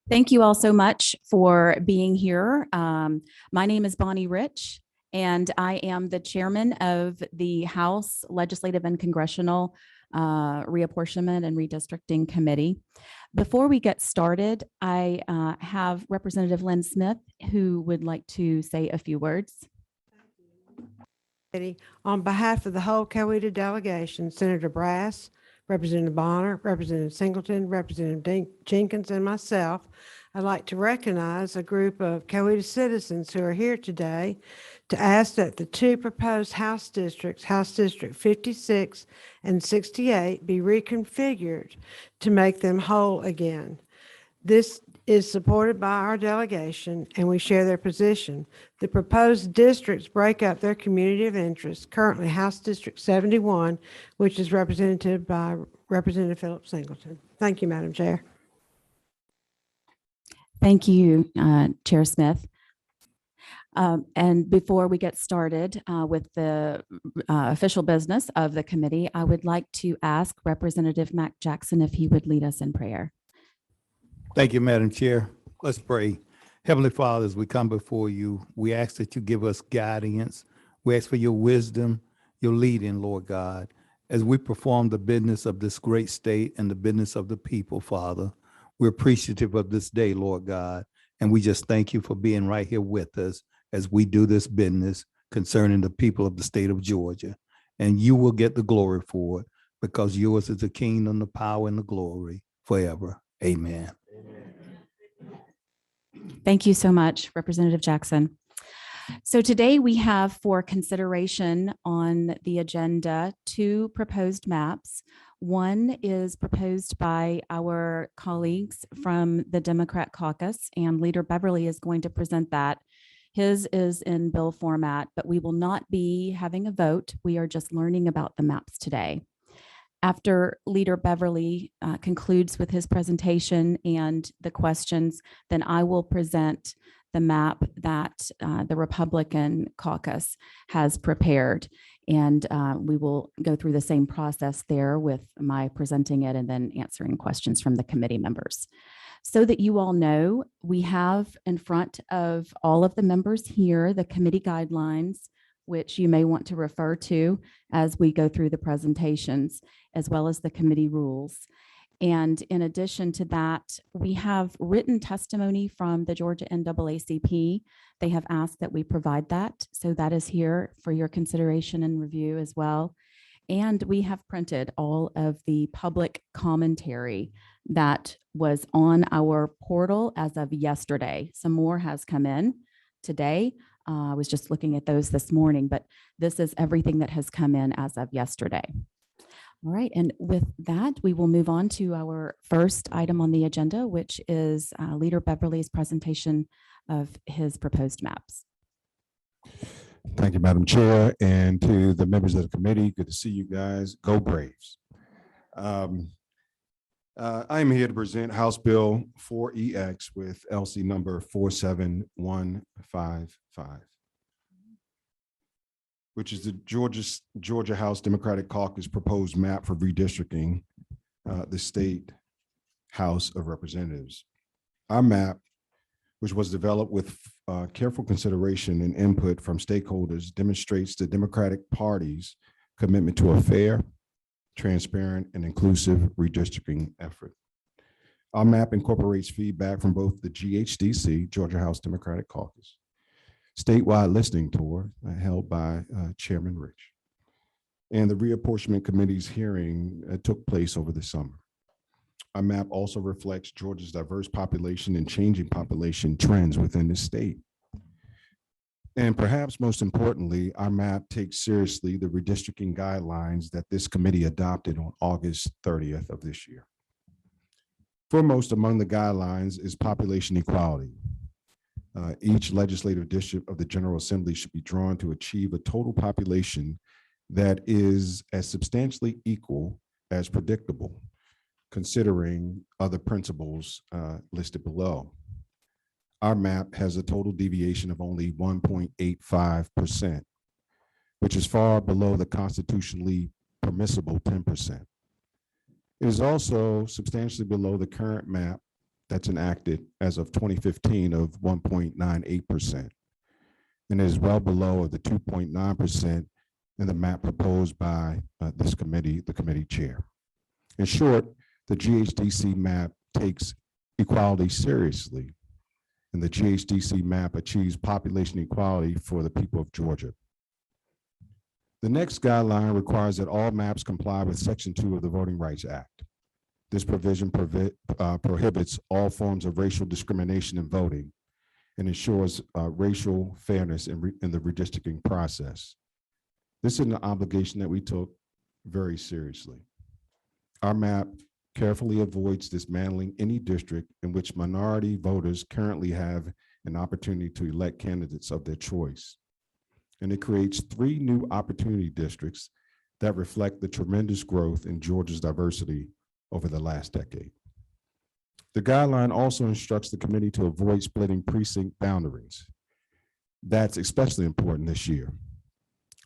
Thank you all so much for being here. My name is Bonnie Rich, and I am the chairman of the House Legislative and Congressional Reapportionment and Redistricting Committee. Before we get started, I have Representative Lynn Smith, who would like to say a few words. On behalf of the whole Coweta delegation, Senator Brass, Representative Bonner, Representative Singleton, Representative Jenkins, and myself, I'd like to recognize a group of Coweta citizens who are here today to ask that the two proposed House districts, House District 56 and 68, be reconfigured to make them whole again. This is supported by our delegation, and we share their position. The proposed districts break up their community of interest, currently House District 71, which is represented by Representative Philip Singleton. Thank you, Madam Chair. Thank you, Chair Smith. And before we get started with the official business of the committee, I would like to ask Representative Mac Jackson if he would lead us in prayer. Thank you, Madam Chair. Let's pray. Heavenly Father, as we come before you, we ask that you give us guidance. We ask for your wisdom, your leading, Lord God, as we perform the business of this great state and the business of the people, Father. We're appreciative of this day, Lord God, and we just thank you for being right here with us as we do this business concerning the people of the state of Georgia. And you will get the glory for it, because yours is the kingdom, the power, and the glory forever. Amen. Thank you so much, Representative Jackson. So today we have for consideration on the agenda two proposed maps. One is proposed by our colleagues from the Democrat caucus, and Leader Beverly is going to present that. His is in bill format, but we will not be having a vote. We are just learning about the maps today. After Leader Beverly concludes with his presentation and the questions, then I will present the map that the Republican caucus has prepared. And we will go through the same process there with my presenting it and then answering questions from the committee members. So that you all know, we have in front of all of the members here the committee guidelines, which you may want to refer to as we go through the presentations, as well as the committee rules. And in addition to that, we have written testimony from the Georgia NAACP. They have asked that we provide that. So that is here for your consideration and review as well. And we have printed all of the public commentary that was on our portal as of yesterday. Some more has come in today. I was just looking at those this morning, but this is everything that has come in as of yesterday. All right, and with that, we will move on to our first item on the agenda, which is Leader Beverly's presentation of his proposed maps. Thank you, Madam Chair, and to the members of the committee. Good to see you guys. Go Braves. I am here to present House Bill 4EX with LC number 47155, which is the Georgia House Democratic Caucus proposed map for redistricting the state House of Representatives. Our map, which was developed with careful consideration and input from stakeholders, demonstrates the Democratic Party's commitment to a fair, transparent, and inclusive redistricting effort. Our map incorporates feedback from both the GHDC, Georgia House Democratic Caucus, statewide listening tour held by Chairman Rich, and the Reapportionment Committee's hearing took place over the summer. Our map also reflects Georgia's diverse population and changing population trends within the state. And perhaps most importantly, our map takes seriously the redistricting guidelines that this committee adopted on August 30th of this year. Foremost among the guidelines is population equality. Each legislative district of the General Assembly should be drawn to achieve a total population that is as substantially equal as predictable, considering other principles listed below. Our map has a total deviation of only 1.85%, which is far below the constitutionally permissible 10%. It is also substantially below the current map that's enacted as of 2015 of 1.98%, and is well below the 2.9% in the map proposed by this committee, the committee chair. In short, the GHDC map takes equality seriously, and the GHDC map achieves population equality for the people of Georgia. The next guideline requires that all maps comply with Section 2 of the Voting Rights Act. This provision prohibits all forms of racial discrimination in voting and ensures racial fairness in the redistricting process. This is an obligation that we took very seriously. Our map carefully avoids dismantling any district in which minority voters currently have an opportunity to elect candidates of their choice. And it creates 3 new opportunity districts that reflect the tremendous growth in Georgia's diversity over the last decade. The guideline also instructs the committee to avoid splitting precinct boundaries. That's especially important this year,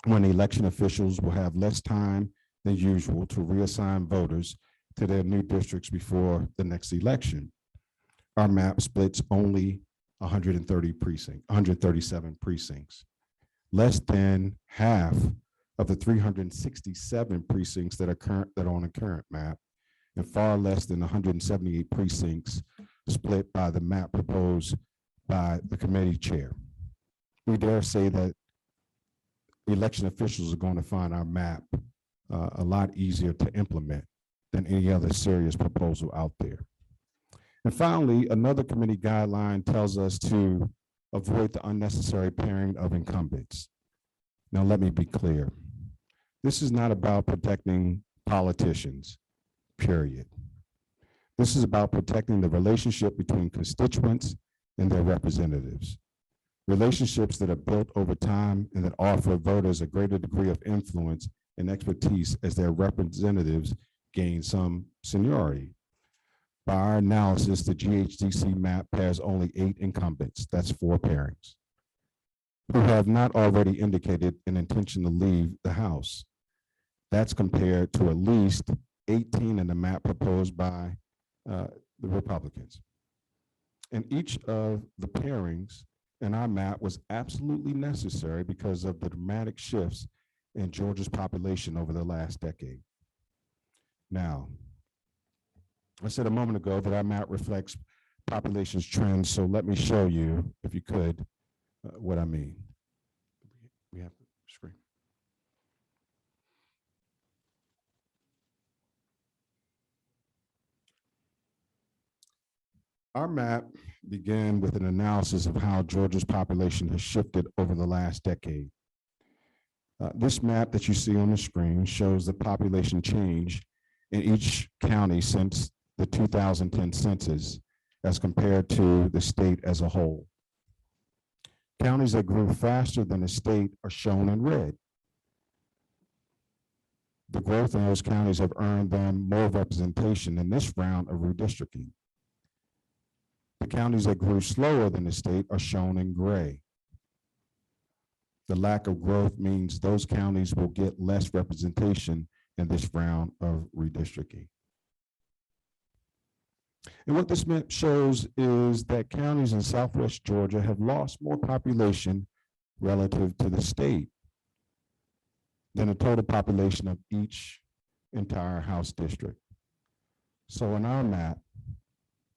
when election officials will have less time than usual to reassign voters to their new districts before the next election. Our map splits only 137 precincts, less than half of the 367 precincts that are on the current map, and far less than 178 precincts split by the map proposed by the committee chair. We dare say that election officials are going to find our map a lot easier to implement than any other serious proposal out there. And finally, another committee guideline tells us to avoid the unnecessary pairing of incumbents. Now, let me be clear. This is not about protecting politicians, period. This is about protecting the relationship between constituents and their representatives. Relationships that are built over time and that offer voters a greater degree of influence and expertise as their representatives gain some seniority. By our analysis, the GHDC map pairs only 8 incumbents, that's 4 pairings, who have not already indicated an intention to leave the House. That's compared to at least 18 in the map proposed by the Republicans. And each of the pairings in our map was absolutely necessary because of the dramatic shifts in Georgia's population over the last decade. Now, I said a moment ago that our map reflects population's trends, so let me show you, if you could, what I mean. We have the screen. Our map began with an analysis of how Georgia's population has shifted over the last decade. This map that you see on the screen shows the population change in each county since the 2010 census as compared to the state as a whole. Counties that grew faster than the state are shown in red. The growth in those counties have earned them more representation in this round of redistricting. The counties that grew slower than the state are shown in gray. The lack of growth means those counties will get less representation in this round of redistricting. And what this map shows is that counties in Southwest Georgia have lost more population relative to the state than the total population of each entire House district. So in our map,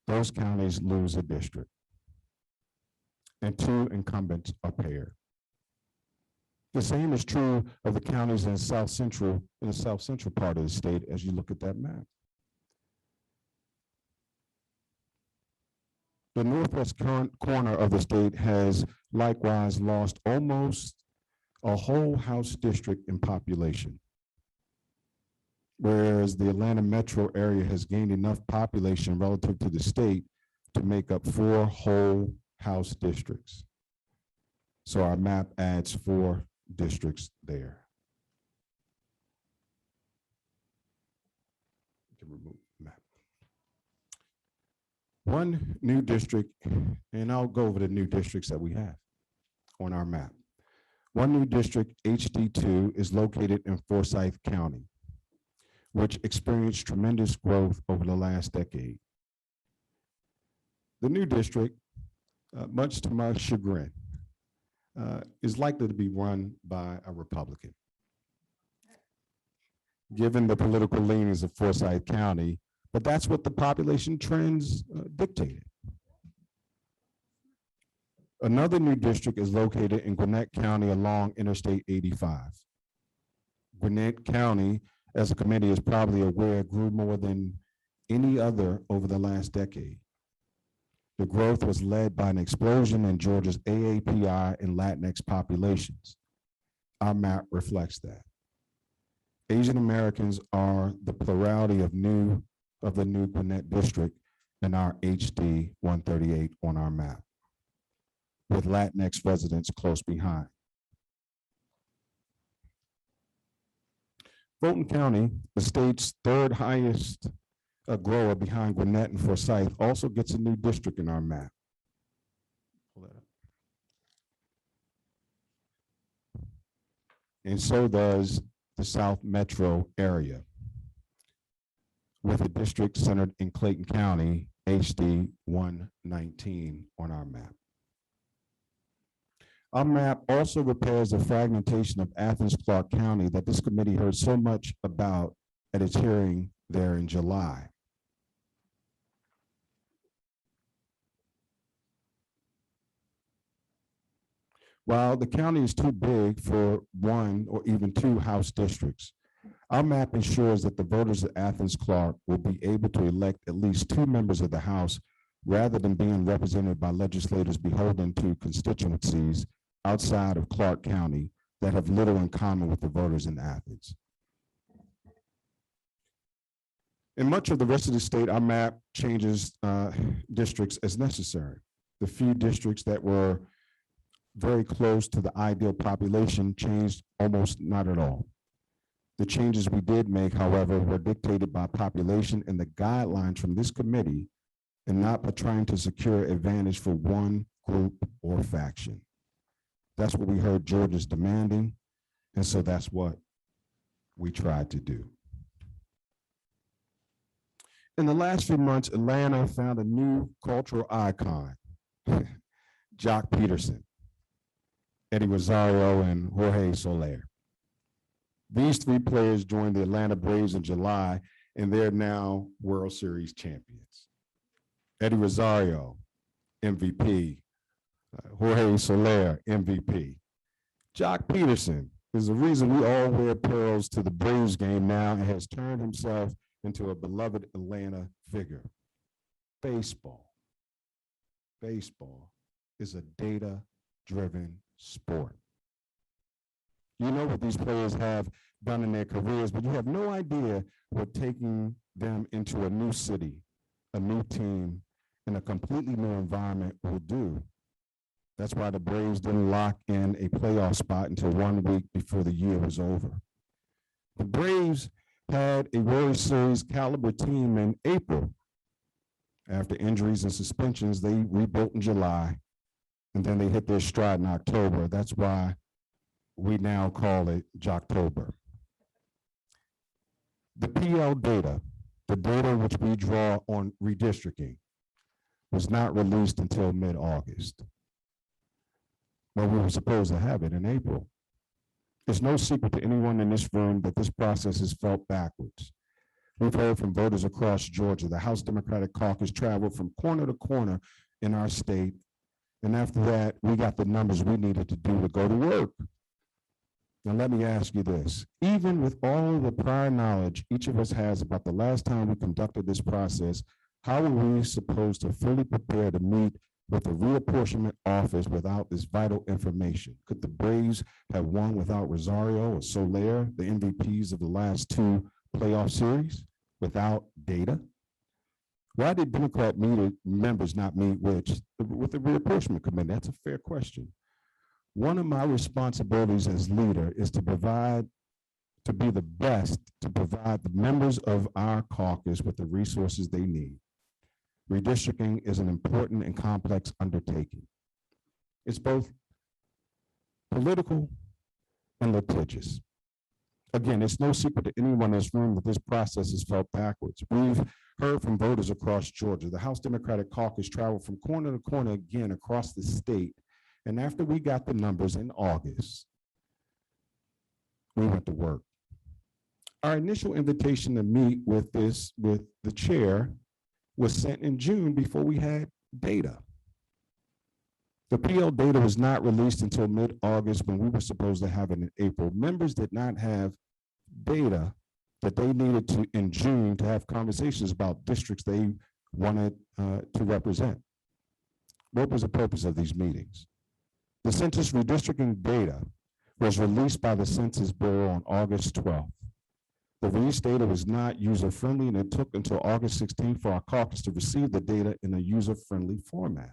those counties lose a district, and 2 incumbents are paired. The same is true of the counties in the South Central part of the state as you look at that map. The northwest corner of the state has likewise lost almost a whole House district in population, whereas the Atlanta metro area has gained enough population relative to the state to make up 4 whole House districts. So our map adds 4 districts there. We can remove the map. One new district, and I'll go over the new districts that we have on our map. One new district, HD2, is located in Forsyth County, which experienced tremendous growth over the last decade. The new district, much to my chagrin, is likely to be run by a Republican. Given the political leanings of Forsyth County, but that's what the population trends dictated. Another new district is located in Gwinnett County along Interstate 85. Gwinnett County, as a committee is probably aware, grew more than any other over the last decade. The growth was led by an explosion in Georgia's AAPI and Latinx populations. Our map reflects that. Asian Americans are the plurality of the new Gwinnett district in our HD 138 on our map, with Latinx residents close behind. Fulton County, the state's third highest grower behind Gwinnett and Forsyth, also gets a new district in our map. Pull that up. And so does the South Metro area, with a district centered in Clayton County, HD 119 on our map. Our map also repairs the fragmentation of Athens Clarke County that this committee heard so much about at its hearing there in July. While the county is too big for one or even two House districts, our map ensures that the voters of Athens Clarke will be able to elect at least two members of the House rather than being represented by legislators beholden to constituencies outside of Clarke County that have little in common with the voters in Athens. In much of the rest of the state, our map changes districts as necessary. The few districts that were very close to the ideal population changed almost not at all. The changes we did make, however, were dictated by population and the guidelines from this committee, and not by trying to secure advantage for one group or faction. That's what we heard Georgia's demanding, and so that's what we tried to do. In the last few months, Atlanta found a new cultural icon, Jock Peterson, Eddie Rosario, and Jorge Soler. These three players joined the Atlanta Braves in July, and they're now World Series champions. Eddie Rosario, MVP. Jorge Soler, MVP. Jock Peterson is the reason we all wear pearls to the Braves game now and has turned himself into a beloved Atlanta figure. Baseball is a data-driven sport. You know what these players have done in their careers, but you have no idea what taking them into a new city, a new team, and a completely new environment will do. That's why the Braves didn't lock in a playoff spot until 1 week before the year was over. The Braves had a World Series caliber team in April. After injuries and suspensions, they rebuilt in July, and then they hit their stride in October. That's why we now call it Jocktober. The PL data, the data which we draw on redistricting, was not released until mid-August. But we were supposed to have it in April. It's no secret to anyone in this room that this process has felt backwards. We've heard from voters across Georgia. The House Democratic Caucus traveled from corner to corner in our state. And after that, we got the numbers we needed to do to go to work. Now, let me ask you this. Even with all of the prior knowledge each of us has about the last time we conducted this process, how are we supposed to fully prepare to meet with the reapportionment office without this vital information? Could the Braves have won without Rosario or Soler, the MVPs of the last two playoff series, without data? Why did Democrat members not meet with the reapportionment committee? That's a fair question. One of my responsibilities as leader is to be the best to provide the members of our caucus with the resources they need. Redistricting is an important and complex undertaking. It's both political and litigious. Again, it's no secret to anyone in this room that this process has felt backwards. We've heard from voters across Georgia. The House Democratic Caucus traveled from corner to corner again across the state. And after we got the numbers in August, we went to work. Our initial invitation to meet with the chair was sent in June before we had data. The PL data was not released until mid-August when we were supposed to have it in April. Members did not have data that they needed to in June to have conversations about districts they wanted to represent. What was the purpose of these meetings? The census redistricting data was released by the Census Bureau on August 12th. The release data was not user-friendly, and it took until August 16th for our caucus to receive the data in a user-friendly format.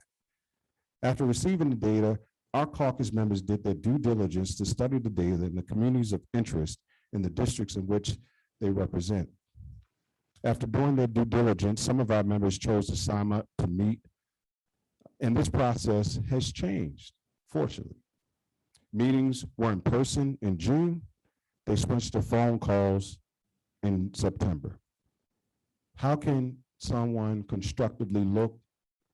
After receiving the data, our caucus members did their due diligence to study the data in the communities of interest in the districts in which they represent. After doing their due diligence, some of our members chose to sign up to meet, and this process has changed, fortunately. Meetings were in person in June. They switched to phone calls in September. How can someone constructively look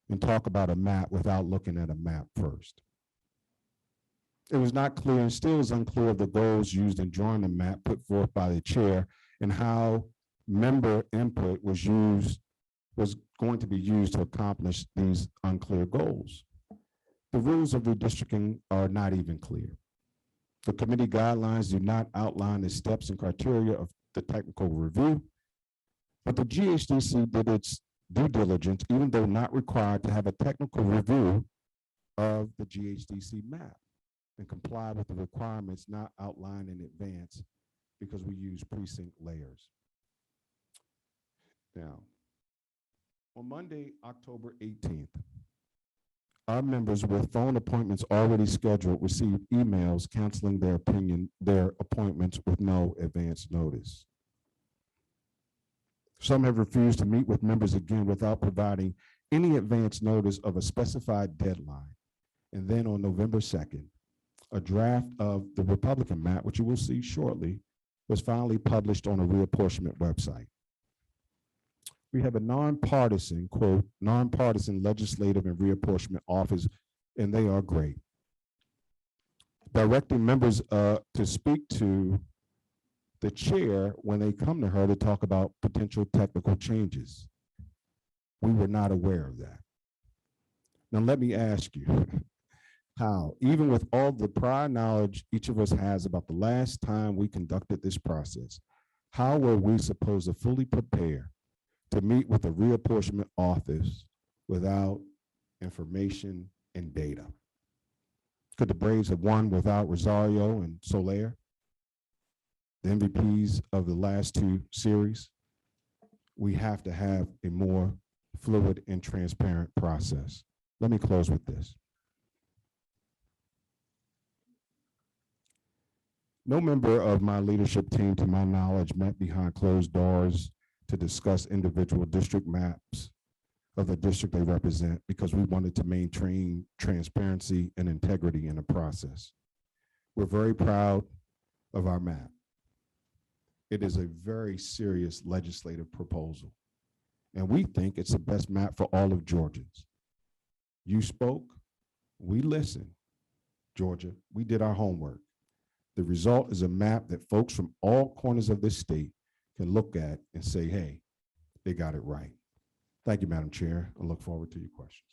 and talk about a map without looking at a map first? It was not clear and still is unclear of the goals used in drawing the map put forth by the chair and how member input was going to be used to accomplish these unclear goals. The rules of redistricting are not even clear. The committee guidelines do not outline the steps and criteria of the technical review, but the GHDC did its due diligence, even though not required to have a technical review of the GHDC map and comply with the requirements not outlined in advance because we use precinct layers. Now, on Monday, October 18th, our members with phone appointments already scheduled received emails canceling their appointments with no advance notice. Some have refused to meet with members again without providing any advance notice of a specified deadline. And then on November 2nd, a draft of the Republican map, which you will see shortly, was finally published on a reapportionment website. We have a nonpartisan, quote, nonpartisan legislative and reapportionment office, and they are great. Directing members to speak to the chair when they come to her to talk about potential technical changes. We were not aware of that. Now let me ask you, how, even with all the prior knowledge each of us has about the last time we conducted this process, how were we supposed to fully prepare to meet with the reapportionment office without information and data? Could the Braves have won without Rosario and Soler, the MVPs of the last two series? We have to have a more fluid and transparent process. Let me close with this. No member of my leadership team, to my knowledge, met behind closed doors to discuss individual district maps of the district they represent because we wanted to maintain transparency and integrity in the process. We're very proud of our map. It is a very serious legislative proposal, and we think it's the best map for all of Georgians. You spoke, we listened. Georgia, we did our homework. The result is a map that folks from all corners of this state can look at and say, hey, they got it right. Thank you, Madam Chair. I look forward to your questions.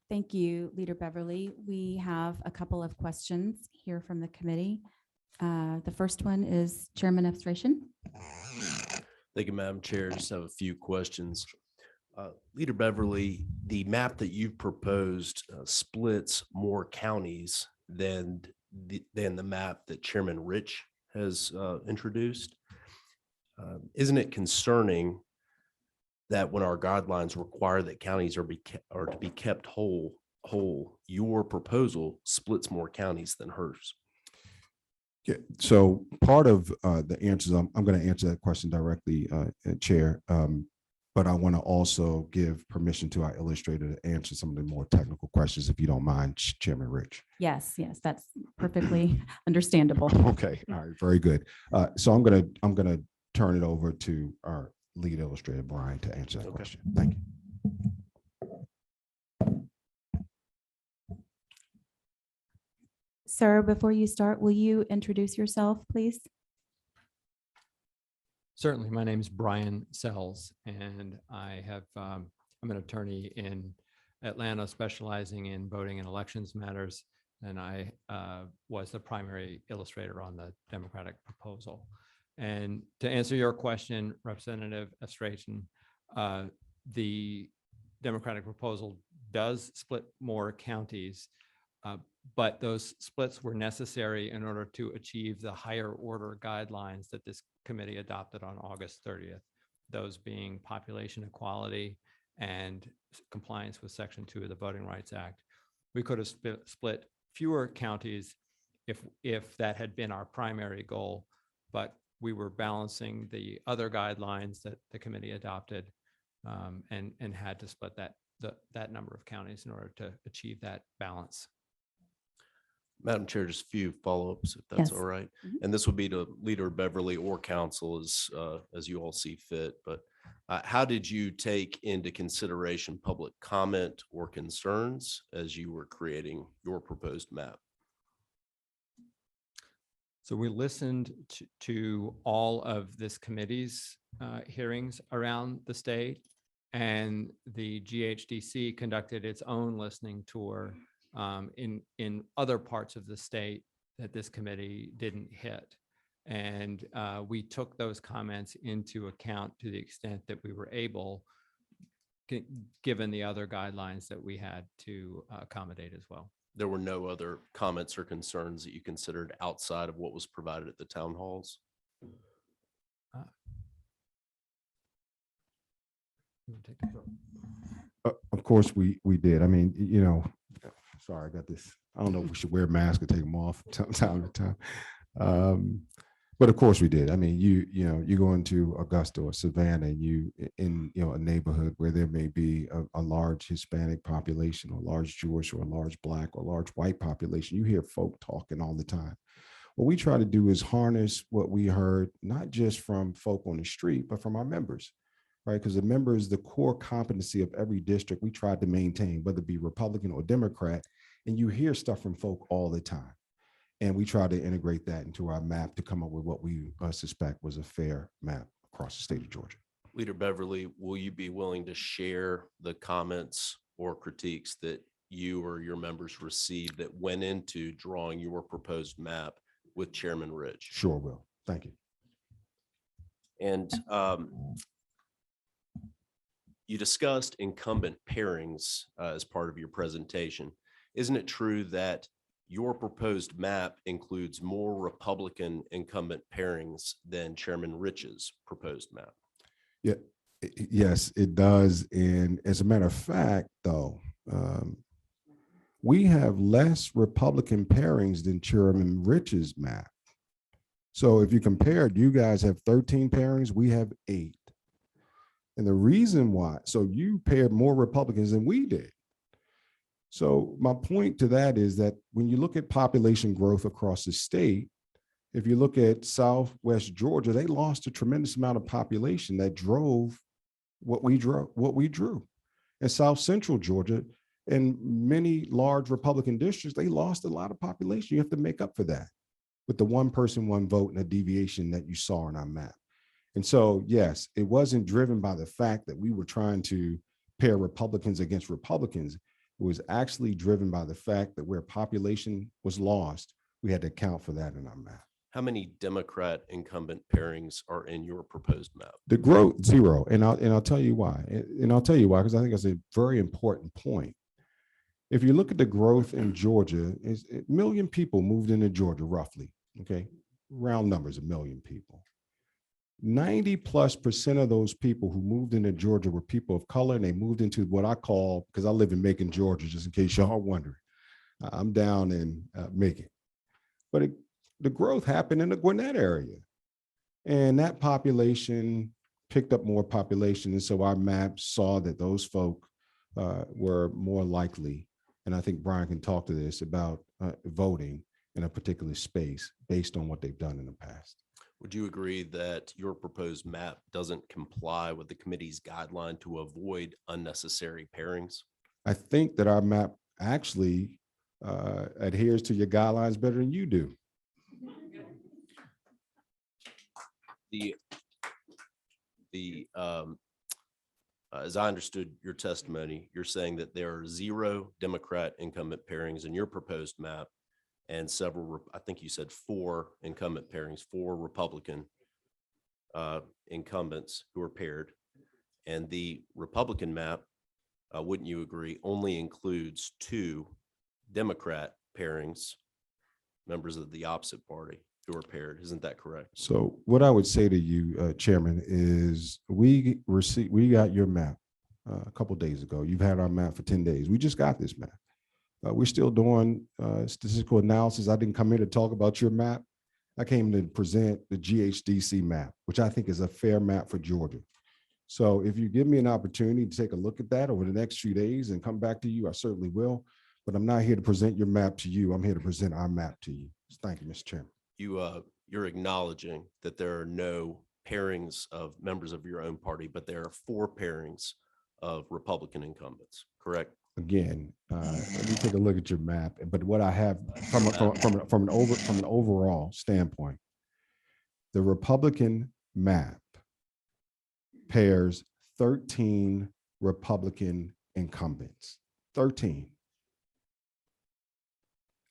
Thank you, Leader Beverly. We have a couple of questions here from the committee. The first one is Chairman Ebstration. Thank you, Madam Chair. Just have a few questions. Leader Beverly, the map that you've proposed splits more counties than the map that Chairman Rich has introduced. Isn't it concerning that when our guidelines require that counties are to be kept whole, your proposal splits more counties than hers? Yeah, so part of the answers, I'm going to answer that question directly, Chair. but I want to also give permission to our illustrator to answer some of the more technical questions, if you don't mind, Chairman Rich. Yes, that's perfectly understandable. Okay, all right, very good. So I'm gonna turn it over to our lead illustrator, Brian, to answer that Okay. question. Thank you. Sir, before you start, will you introduce yourself, please? Certainly. My name is Brian Sells, and I'm an attorney in Atlanta specializing in voting and elections matters, and I was the primary illustrator on the Democratic proposal. And to answer your question, Representative Estrachan, the Democratic proposal does split more counties, but those splits were necessary in order to achieve the higher order guidelines that this committee adopted on August 30th, those being population equality and compliance with Section 2 of the Voting Rights Act. We could have split fewer counties if that had been our primary goal, but we were balancing the other guidelines that the committee adopted, and had to split that number of counties in order to achieve that balance. Madam Chair, just a few follow-ups, if that's Yes. all right. Mhm. And this would be to Leader Beverly or council as you all see fit. But how did you take into consideration public comment or concerns as you were creating your proposed map? So we listened to all of this committee's hearings around the state, and the GHDC conducted its own listening tour in other parts of the state that this committee didn't hit. And we took those comments into account to the extent that we were able, given the other guidelines that we had to accommodate as well. There were no other comments or concerns that you considered outside of what was provided at the town halls? You wanna take that? Of course, we did. I mean, you know, sorry, I got this. I don't know if we should wear masks or take them off from time to time. But of course we did. I mean, you know, you go into Augusta or Savannah, you in, you know, a neighborhood where there may be a large Hispanic population, or a large Jewish, or a large Black, or a large white population. You hear folk talking all the time. What we try to do is harness what we heard, not just from folk on the street, but from our members, right? Because the members, the core competency of every district we tried to maintain, whether it be Republican or Democrat, and you hear stuff from folk all the time. And we try to integrate that into our map to come up with what we suspect was a fair map across the state of Georgia. Leader Beverly, will you be willing to share the comments or critiques that you or your members received that went into drawing your proposed map with Chairman Rich? Sure will. Thank you. And you discussed incumbent pairings as part of your presentation. Isn't it true that your proposed map includes more Republican incumbent pairings than Chairman Rich's proposed map? Yeah, yes, it does. And as a matter of fact, though, we have less Republican pairings than Chairman Rich's map. So if you compared, you guys have 13 pairings, we have 8. And the reason why, so you paired more Republicans than we did. So my point to that is that when you look at population growth across the state, if you look at Southwest Georgia, they lost a tremendous amount of population that drove what we drew. And South Central Georgia and many large Republican districts, they lost a lot of population. You have to make up for that with the one person, one vote, and a deviation that you saw in our map. And so, yes, it wasn't driven by the fact that we were trying to pair Republicans against Republicans. It was actually driven by the fact that where population was lost, we had to account for that in our map. How many Democrat incumbent pairings are in your proposed map? The growth, 0. And I'll tell you why. And I'll tell you why, because I think that's a very important point. If you look at the growth in Georgia, 1 million people moved into Georgia, roughly. Okay, round numbers, 1 million people. 90+% of those people who moved into Georgia were people of color, and they moved into what I call, because I live in Macon, Georgia, just in case y'all are wondering. I'm down in Macon. But the growth happened in the Gwinnett area. And that population picked up more population. And so our map saw that those folk were more likely, and I think Brian can talk to this, about voting in a particular space based on what they've done in the past. Would you agree that your proposed map doesn't comply with the committee's guideline to avoid unnecessary pairings? I think that our map actually adheres to your guidelines better than you do. As I understood your testimony, you're saying that there are 0 Democrat incumbent pairings in your proposed map and several, I think you said 4 incumbent pairings, 4 Republican incumbents who are paired. And the Republican map, wouldn't you agree, only includes 2 Democrat pairings, members of the opposite party who are paired. Isn't that correct? So what I would say to you, Chairman, is we got your map a couple days ago. You've had our map for 10 days. We just got this map. We're still doing statistical analysis. I didn't come here to talk about your map. I came to present the GHDC map, which I think is a fair map for Georgia. So if you give me an opportunity to take a look at that over the next few days and come back to you, I certainly will. But I'm not here to present your map to you. I'm here to present our map to you. Thank you, Mr. Chairman. You're acknowledging that there are no pairings of members of your own party, but there are 4 pairings of Republican incumbents, correct? Again, let me take a look at your map. But what I have from an overall standpoint, the Republican map pairs 13 Republican incumbents. 13.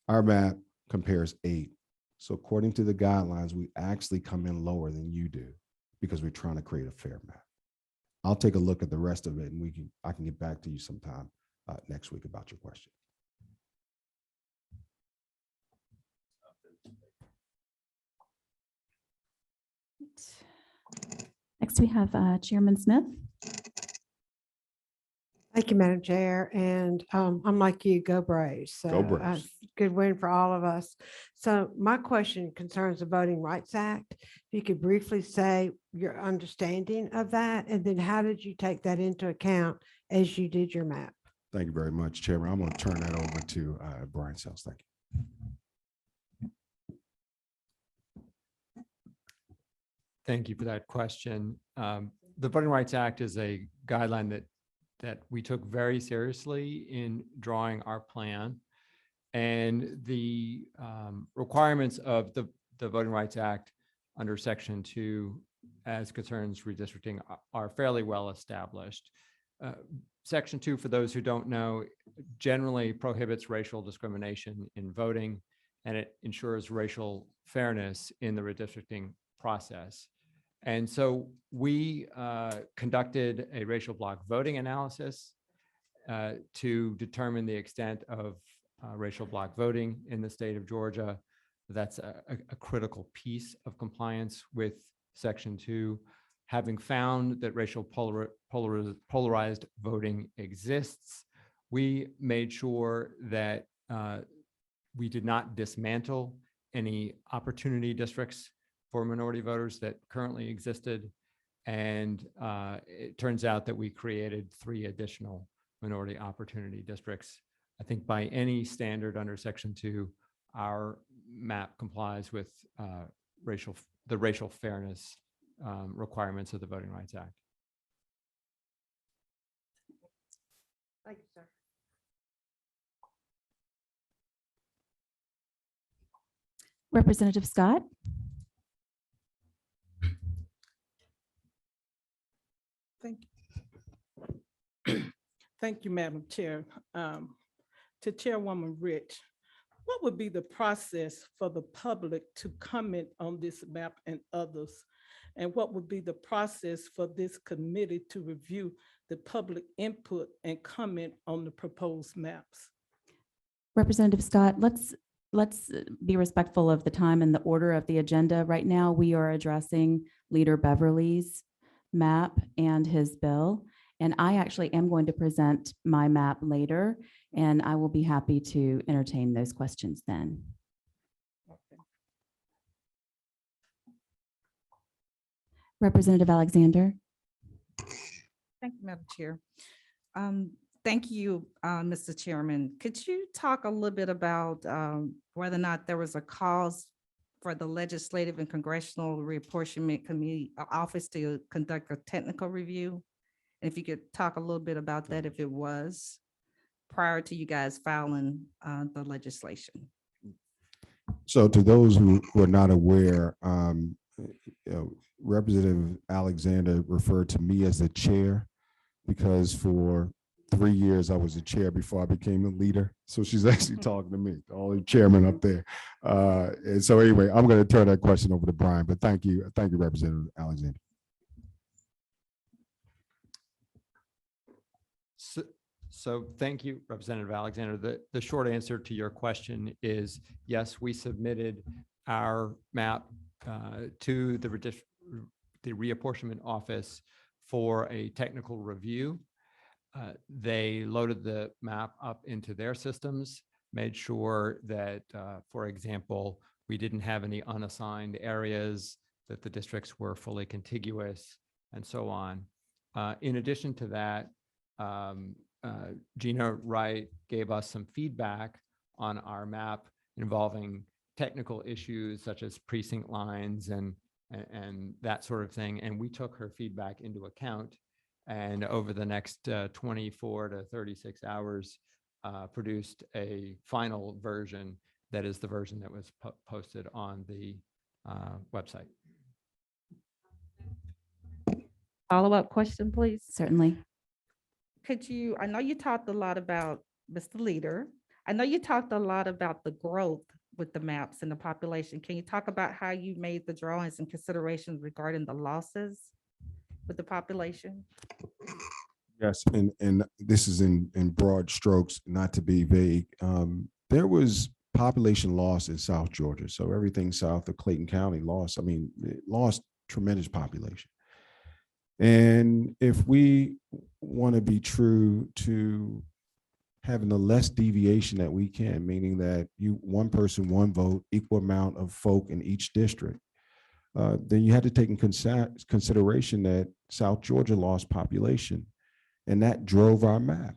Our map compares 8. So according to the guidelines, we actually come in lower than you do because we're trying to create a fair map. I'll take a look at the rest of it, and I can get back to you sometime next week about your question. Next, we have Chairman Smith. Thank you, Madam Chair. And I'm like you, go Braves. So, Go Braves. Good win for all of us. So my question concerns the Voting Rights Act. If you could briefly say your understanding of that, and then how did you take that into account as you did your map? Thank you very much, Chairman. I'm going to turn that over to Brian Sells. Thank you. Thank you for that question. The Voting Rights Act is a guideline that we took very seriously in drawing our plan. And the requirements of the Voting Rights Act under Section 2 as concerns redistricting are fairly well established. Section 2, for those who don't know, generally prohibits racial discrimination in voting, and it ensures racial fairness in the redistricting process. And so we conducted a racial bloc voting analysis to determine the extent of racial bloc voting in the state of Georgia. That's a critical piece of compliance with Section 2. Having found that racial polarized voting exists, we made sure that we did not dismantle any opportunity districts for minority voters that currently existed. And it turns out that we created 3 additional minority opportunity districts. I think by any standard under Section 2, our map complies with the racial fairness requirements of the Voting Rights Act. Thank you, sir. Representative Scott. Thank you. Thank you, Madam Chair. To Chairwoman Rich, what would be the process for the public to comment on this map and others? And what would be the process for this committee to review the public input and comment on the proposed maps? Representative Scott, let's be respectful of the time and the order of the agenda. Right now, we are addressing Leader Beverly's map and his bill. And I actually am going to present my map later, and I will be happy to entertain those questions then. Okay. Representative Alexander. Thank you, Madam Chair. Thank you, Mr. Chairman. Could you talk a little bit about whether or not there was a cause for the Legislative and Congressional Reapportionment Committee Office to conduct a technical review? And if you could talk a little bit about that, if it was prior to you guys filing the legislation. So to those who are not aware, Representative Alexander referred to me as the chair because for 3 years I was the chair before I became the leader. So she's actually talking to me, all the chairman up there. And so anyway, I'm going to turn that question over to Brian, but thank you, Representative Alexander. So thank you, Representative Alexander. The short answer to your question is yes, we submitted our map to the reapportionment office for a technical review. They loaded the map up into their systems, made sure that, for example, we didn't have any unassigned areas, that the districts were fully contiguous, and so on. In addition to that, Gina Wright gave us some feedback on our map involving technical issues such as precinct lines and that sort of thing. And we took her feedback into account. And over the next 24 to 36 hours, produced a final version that is the version that was posted on the website. Follow-up question, please. Certainly. Could you, I know you talked a lot about, Mr. Leader, I know you talked a lot about the growth with the maps and the population. Can you talk about how you made the drawings and considerations regarding the losses with the population? Yes, and this is in broad strokes, not to be vague. There was population loss in South Georgia. So everything south of Clayton County lost. I mean, it lost tremendous population. And if we want to be true to having the less deviation that we can, meaning that one person, one vote, equal amount of folk in each district, then you had to take in consideration that South Georgia lost population, and that drove our map.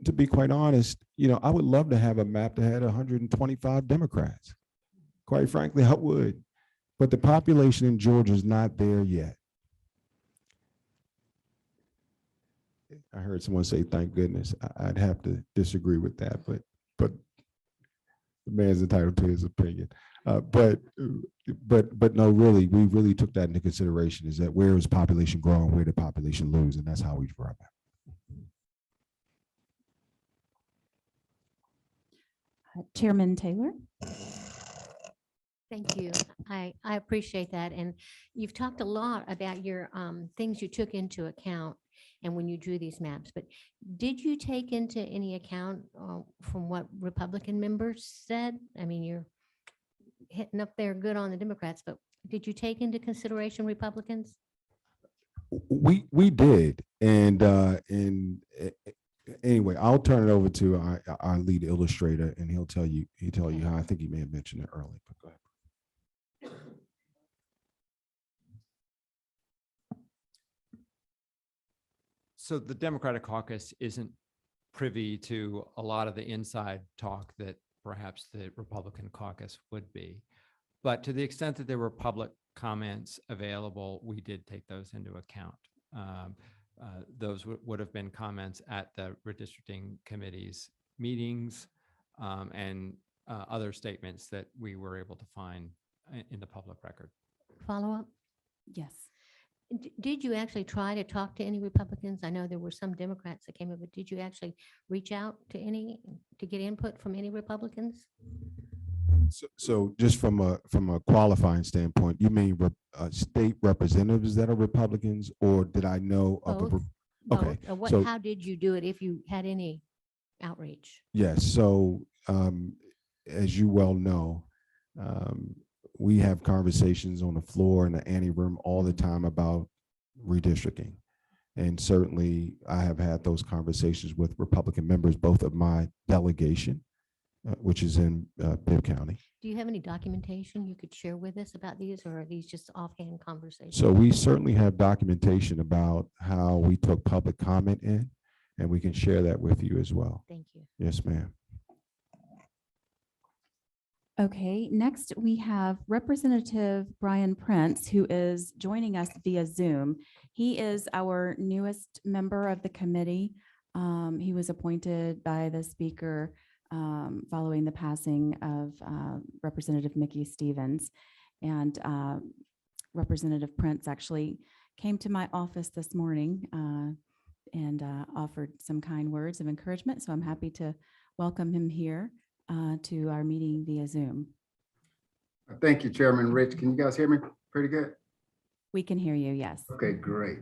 To be quite honest, I would love to have a map that had 125 Democrats. Quite frankly, I would, but the population in Georgia is not there yet. I heard someone say, "Thank goodness." I'd have to disagree with that, but the man's entitled to his opinion. But no, really, we really took that into consideration. Is that where is population growing, where did population lose, and that's how we draw that. Chairman Taylor. Thank you. I appreciate that. And you've talked a lot about your things you took into account and when you drew these maps, but did you take into any account from what Republican members said? I mean, you're hitting up there good on the Democrats, but did you take into consideration Republicans? We did, and anyway, I'll turn it over to our lead illustrator, and he'll tell you how. I think he may have mentioned it earlier, but go ahead. So the Democratic caucus isn't privy to a lot of the inside talk that perhaps the Republican caucus would be. But to the extent that there were public comments available, we did take those into account. Those would have been comments at the redistricting committee's meetings and other statements that we were able to find in the public record. Follow up? Yes. Did you actually try to talk to any Republicans? I know there were some Democrats that came in, but did you actually reach out to any to get input from any Republicans? So just from a qualifying standpoint, you mean state representatives that are Republicans, or did I know of Both. okay? Both. So How did you do it if you had any outreach? yes. So as you well know, we have conversations on the floor in the ante room all the time about redistricting. And certainly I have had those conversations with Republican members, both of my delegation which is in Bibb County. Do you have any documentation you could share with us about these, or are these just offhand conversations? So we certainly have documentation about how we took public comment in, and we can share that with you as well. Thank you. Yes, ma'am. Okay, next we have Representative Brian Prince, who is joining us via Zoom. He is our newest member of the committee. He was appointed by the speaker following the passing of Representative Mickey Stevens. And Representative Prince actually came to my office this morning and offered some kind words of encouragement. So I'm happy to welcome him here to our meeting via Zoom. Thank you, Chairman Rich. Can you guys hear me pretty good? We can hear you, yes. Okay, great.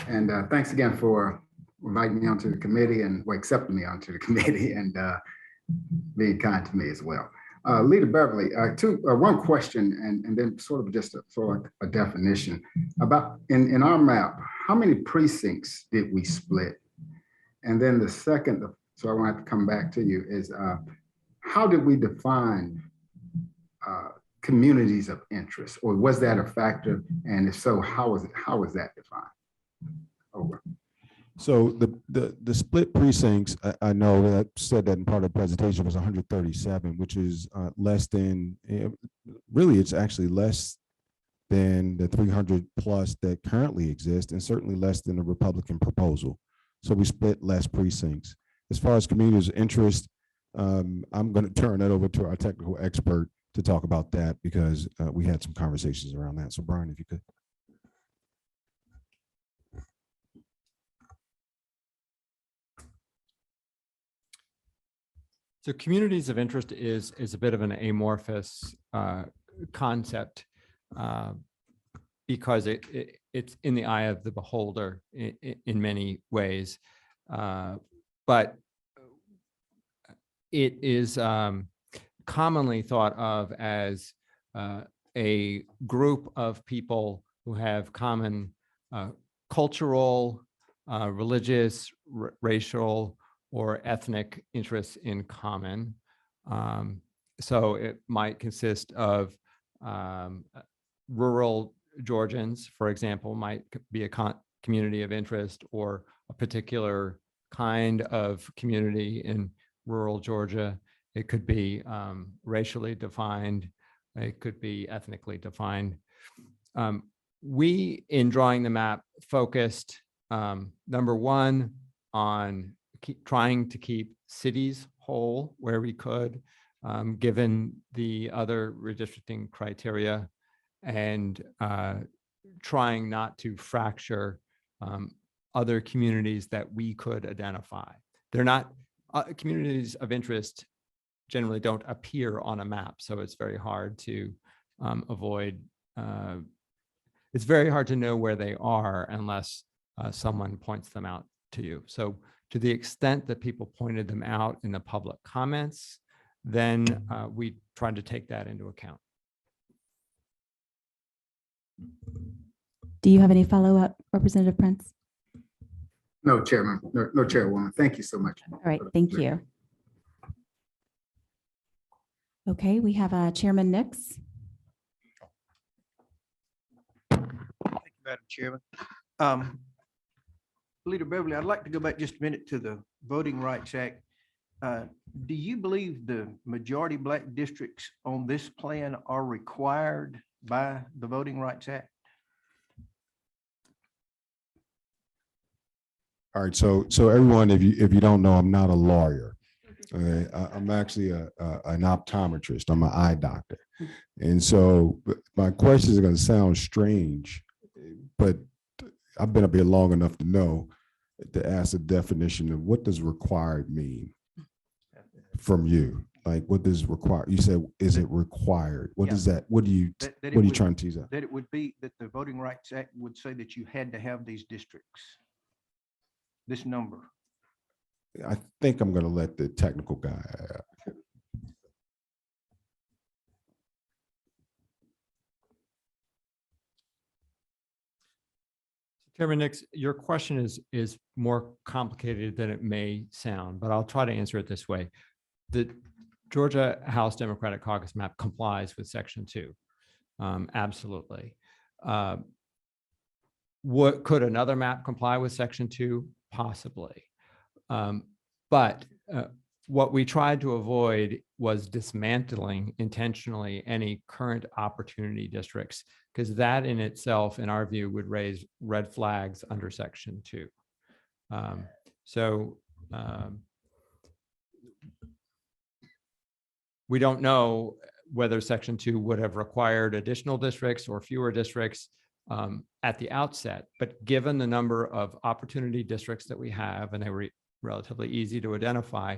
And thanks again for inviting me onto the committee and accepting me onto the committee and being kind to me as well. Leader Beverly, one question and then sort of just a definition about in our map, how many precincts did we split? And then the second, so I won't have to come back to you, is how did we define communities of interest, or was that a factor? And if so, how was that defined? Over. So the split precincts, I know that I said that in part of the presentation, was 137, which is less than, really it's actually less than the 300 plus that currently exist, and certainly less than the Republican proposal. So we split less precincts. As far as communities of interest, I'm going to turn that over to our technical expert to talk about that, because we had some conversations around that. So Brian, if you could. So communities of interest is a bit of an amorphous concept because it's in the eye of the beholder in many ways, but it is commonly thought of as a group of people who have common cultural, religious, racial, or ethnic interests in common. So it might consist of rural Georgians, for example, might be a community of interest, or a particular kind of community in rural Georgia. It could be racially defined. It could be ethnically defined. We, in drawing the map, focused, number one, on trying to keep cities whole where we could, given the other redistricting criteria, and trying not to fracture other communities that we could identify. They're not, communities of interest generally don't appear on a map, so it's very hard to avoid, it's very hard to know where they are unless someone points them out to you. So to the extent that people pointed them out in the public comments, then we tried to take that into account. Do you have any follow-up, Representative Prince? No, Chairman, no, Chairwoman. Thank you so much. All right, thank you. Okay, we have Chairman Nix. Thank you, Madam Chairman. Leader Beverly, I'd like to go back just a minute to the Voting Rights Act. Do you believe the majority Black districts on this plan are required by the Voting Rights Act? All right, so everyone, if you don't know, I'm not a lawyer. I'm actually an optometrist. I'm an eye doctor. And so my questions are going to sound strange, but I've been up here long enough to know to ask a definition of what does required mean from you? Like, what does required? You said, is it required? What does that? What are you trying to tease out? That it would be that the Voting Rights Act would say that you had to have these districts, this number. I think I'm going to let the technical guy. Chairman Nix, your question is more complicated than it may sound, but I'll try to answer it this way. Georgia House Democratic Caucus map complies with Section 2. Absolutely. What could another map comply with Section 2? Possibly. But what we tried to avoid was dismantling intentionally any current opportunity districts, because that in itself, in our view, would raise red flags under Section 2. We don't know whether Section 2 would have required additional districts or fewer districts at the outset, but given the number of opportunity districts that we have, and they were relatively easy to identify,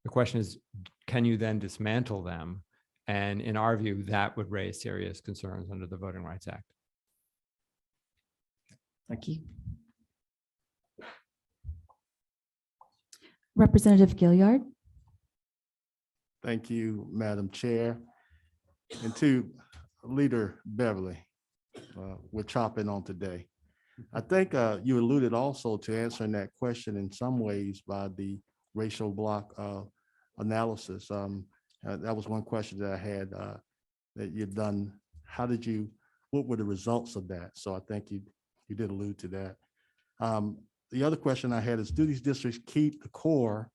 the question is, can you then dismantle them? And in our view, that would raise serious concerns under the Voting Rights Act. Thank you. Representative Gilliard. Thank you, Madam Chair. And to Leader Beverly, we're chopping on today. I think you alluded also to answering that question in some ways by the racial bloc analysis. That was one question that I had that you've done. What were the results of that? So I think you did allude to that. The other question I had is, do these districts keep the core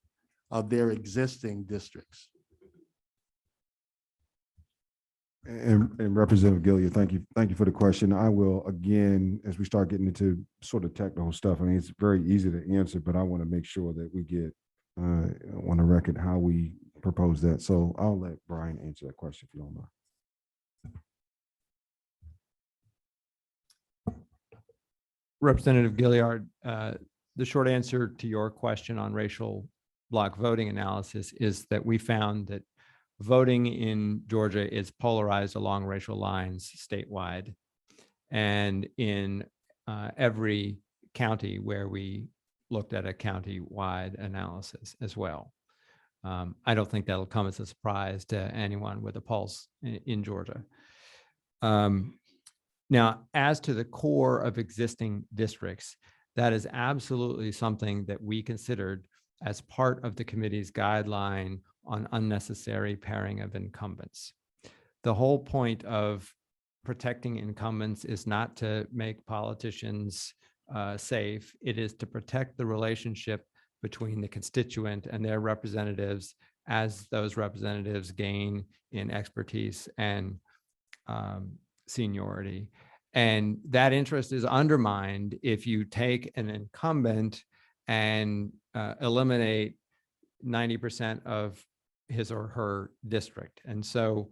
of their existing districts? And Representative Gilliard, thank you for the question. I will, again, as we start getting into sort of technical stuff, I mean, it's very easy to answer, but I want to make sure that we get on the record how we propose that. So I'll let Brian answer that question if you don't mind. Representative Gilliard, the short answer to your question on racial bloc voting analysis is that we found that voting in Georgia is polarized along racial lines statewide, and in every county where we looked at a county-wide analysis as well. I don't think that'll come as a surprise to anyone with a pulse in Georgia. Now, as to the core of existing districts, that is absolutely something that we considered as part of the committee's guideline on unnecessary pairing of incumbents. The whole point of protecting incumbents is not to make politicians safe. It is to protect the relationship between the constituent and their representatives as those representatives gain in expertise and seniority. And that interest is undermined if you take an incumbent and eliminate 90% of his or her district. And so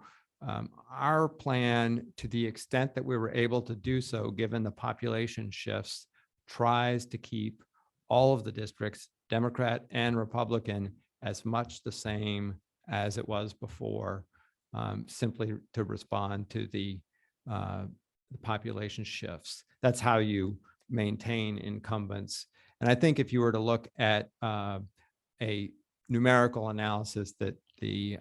our plan, to the extent that we were able to do so, given the population shifts, tries to keep all of the districts, Democrat and Republican, as much the same as it was before, simply to respond to the population shifts. That's how you maintain incumbents. And I think if you were to look at a numerical analysis that the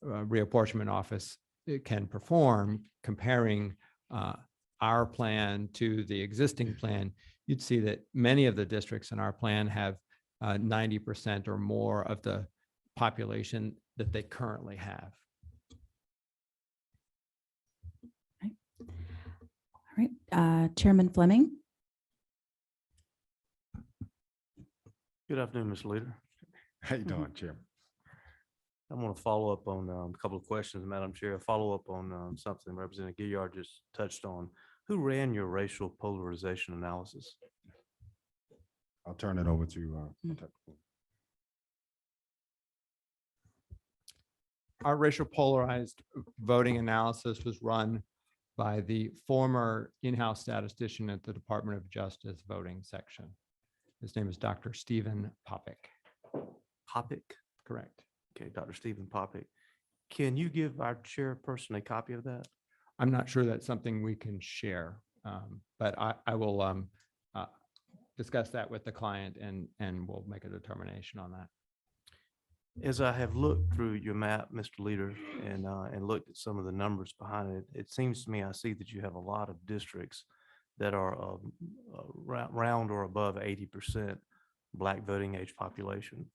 Reapportionment Office can perform, comparing our plan to the existing plan, you'd see that many of the districts in our plan have 90% or more of the population that they currently have. All right, Chairman Fleming. Good afternoon, Mr. Leader. How you doing, Chairman? I want to follow up on a couple of questions, Madam Chair. Follow up on something Representative Gilliard just touched on. Who ran your racial polarization analysis? I'll turn it over to Our racial polarized voting analysis was run by the former in-house statistician at the Department of Justice voting section. His name is Dr. Stephen Popick. Popick? Correct. Okay, Dr. Stephen Popick. Can you give our chairperson a copy of that? I'm not sure that's something we can share, but I will discuss that with the client and we'll make a determination on that. As I have looked through your map, Mr. Leader, and looked at some of the numbers behind it, it seems to me I see that you have a lot of districts that are around or above 80% Black voting age population.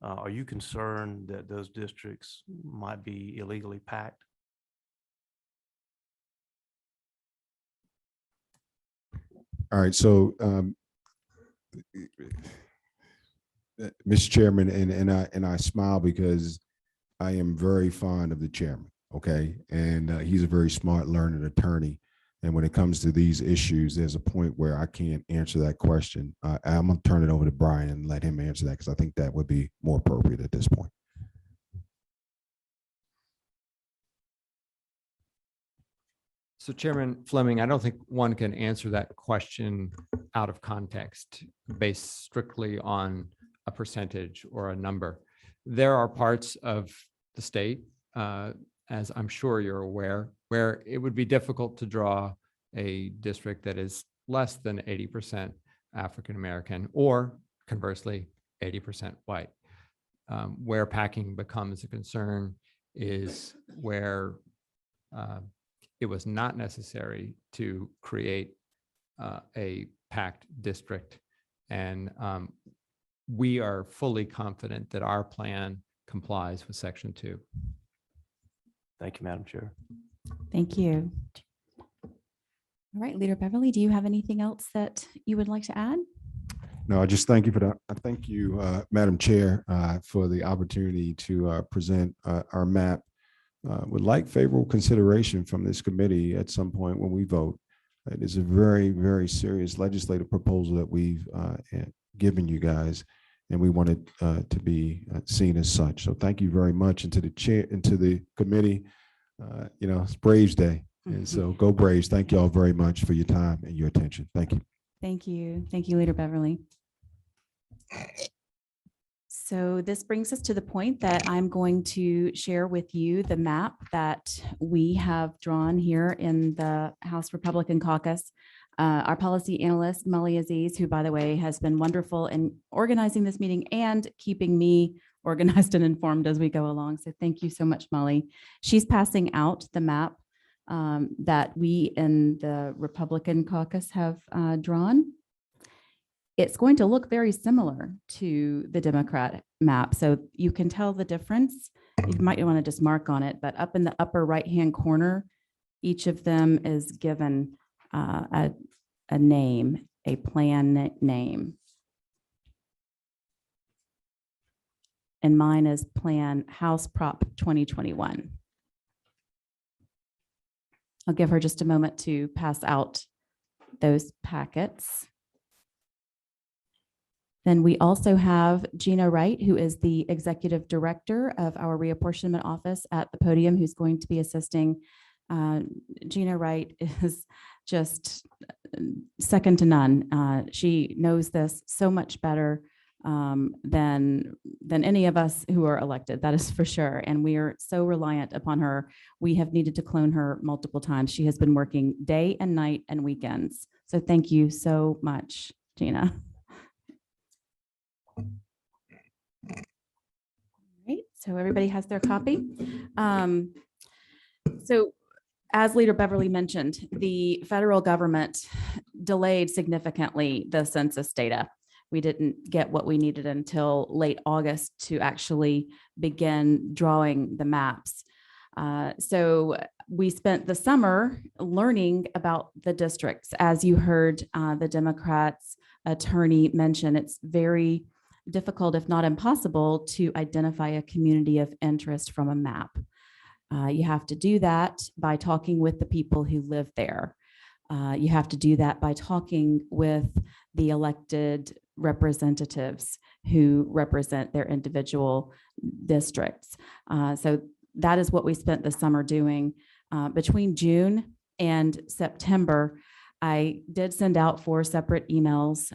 Are you concerned that those districts might be illegally packed? All right, so Mr. Chairman, and I smile because I am very fond of the chairman, okay? And he's a very smart, learned attorney. And when it comes to these issues, there's a point where I can't answer that question. I'm gonna turn it over to Brian and let him answer that because I think that would be more appropriate at this point. So Chairman Fleming, I don't think one can answer that question out of context based strictly on a percentage or a number. There are parts of the state, as I'm sure you're aware, where it would be difficult to draw a district that is less than 80% African-American, or conversely, 80% white. Where packing becomes a concern is where it was not necessary to create a packed district. And we are fully confident that our plan complies with Section 2. Thank you, Madam Chair. Thank you. All right, Leader Beverly, do you have anything else that you would like to add? No, I just thank you for that. I thank you, Madam Chair, for the opportunity to present our map. Would like favorable consideration from this committee at some point when we vote. It is a very, very serious legislative proposal that we've given you guys, and we want it to be seen as such. So thank you very much, and to the chair and to the committee. You know, it's Braves Day, and so go Braves. Thank you all very much for your time and your attention. Thank you. Thank you. Thank you, Leader Beverly. So this brings us to the point that I'm going to share with you the map that we have drawn here in the House Republican Caucus. Our policy analyst, Molly Aziz, who, by the way, has been wonderful in organizing this meeting and keeping me organized and informed as we go along. So thank you so much, Molly. She's passing out the map that we in the Republican Caucus have drawn. It's going to look very similar to the Democrat map. So you can tell the difference. You might want to just mark on it, but up in the upper right-hand corner, each of them is given a name, a plan name. And mine is Plan House Prop 2021. I'll give her just a moment to pass out those packets. Then we also have Gina Wright, who is the executive director of our reapportionment office at the podium, who's going to be assisting. Gina Wright is just second to none. She knows this so much better than any of us who are elected, that is for sure. And we are so reliant upon her. We have needed to clone her multiple times. She has been working day and night and weekends. So thank you so much, Gina. Right, so everybody has their copy. So as Leader Beverly mentioned, the federal government delayed significantly the census data. We didn't get what we needed until late August to actually begin drawing the maps. So we spent the summer learning about the districts. As you heard the Democrats' attorney mention, it's very difficult, if not impossible, to identify a community of interest from a map. You have to do that by talking with the people who live there. You have to do that by talking with the elected representatives who represent their individual districts. So that is what we spent the summer doing. Between June and September, I did send out 4 separate emails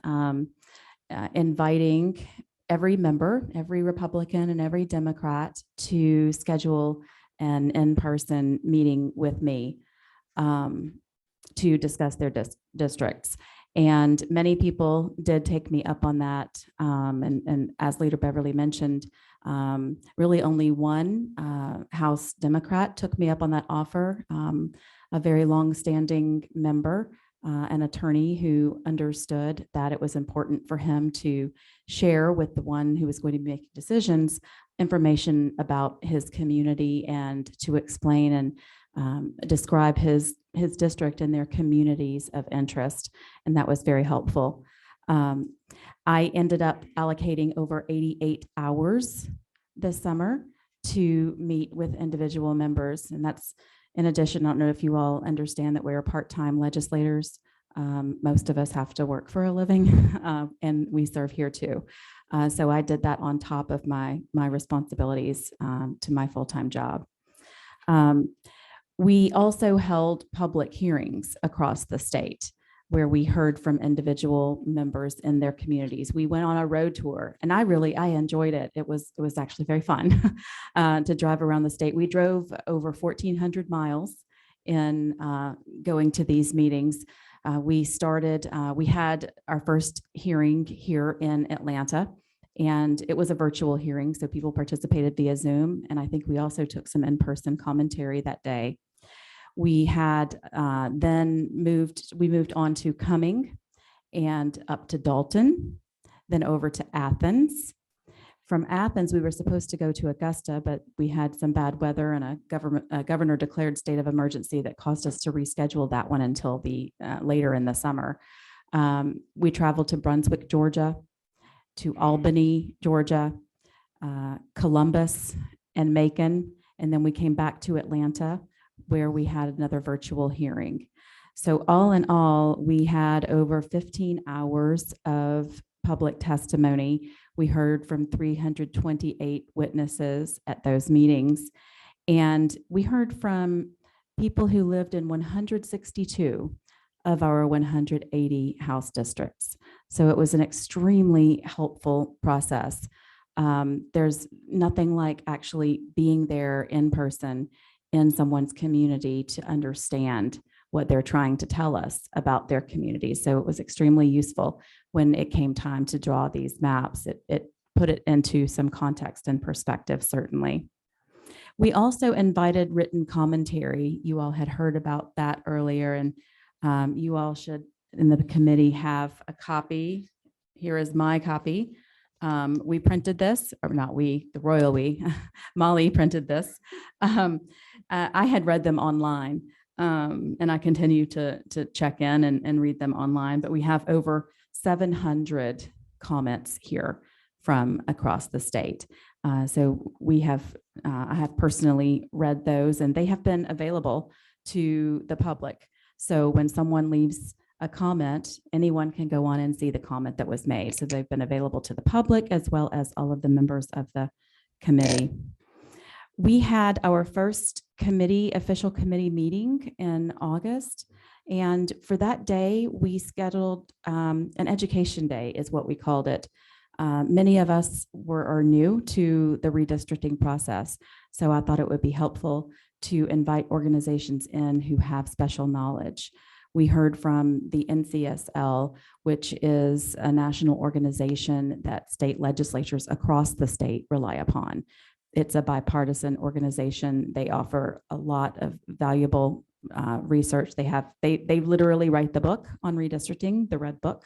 inviting every member, every Republican and every Democrat to schedule an in-person meeting with me to discuss their districts. And many people did take me up on that. And as Leader Beverly mentioned, really only one House Democrat took me up on that offer, a very long-standing member an attorney who understood that it was important for him to share with the one who was going to be making decisions information about his community and to explain and describe his district and their communities of interest. And that was very helpful. I ended up allocating over 88 hours this summer to meet with individual members. And that's in addition, I don't know if you all understand that we're part-time legislators. Most of us have to work for a living and we serve here too. So I did that on top of my responsibilities to my full-time job. We also held public hearings across the state where we heard from individual members in their communities. We went on a road tour and I enjoyed it. It was actually very fun to drive around the state. We drove over 1,400 miles in going to these meetings. We had our first hearing here in Atlanta, and it was a virtual hearing, so people participated via Zoom. And I think we also took some in-person commentary that day. We had we moved on to Cumming and up to Dalton, then over to Athens. From Athens, we were supposed to go to Augusta, but we had some bad weather and a governor declared state of emergency that caused us to reschedule that one until later in the summer. We traveled to Brunswick, Georgia, to Albany, Georgia, Columbus and Macon, and then we came back to Atlanta, where we had another virtual hearing. So all in all, we had over 15 hours of public testimony. We heard from 328 witnesses at those meetings. And we heard from people who lived in 162 of our 180 House districts. So it was an extremely helpful process. There's nothing like actually being there in person in someone's community to understand what they're trying to tell us about their community. So it was extremely useful when it came time to draw these maps. It put it into some context and perspective, certainly. We also invited written commentary. You all had heard about that earlier, and you all should, in the committee, have a copy. Here is my copy. We printed this, or not we, the royal we, Molly printed this. I had read them online, and I continue to check in and read them online, but we have over 700 comments here from across the state. So I have personally read those, and they have been available to the public. So when someone leaves a comment, anyone can go on and see the comment that was made. So they've been available to the public as well as all of the members of the committee. We had our first official committee meeting in August. And for that day, we scheduled an education day is what we called it. Many of us are new to the redistricting process. So I thought it would be helpful to invite organizations in who have special knowledge. We heard from the NCSL, which is a national organization that state legislatures across the state rely upon. It's a bipartisan organization. They offer a lot of valuable research. They literally write the book on redistricting, the Red Book,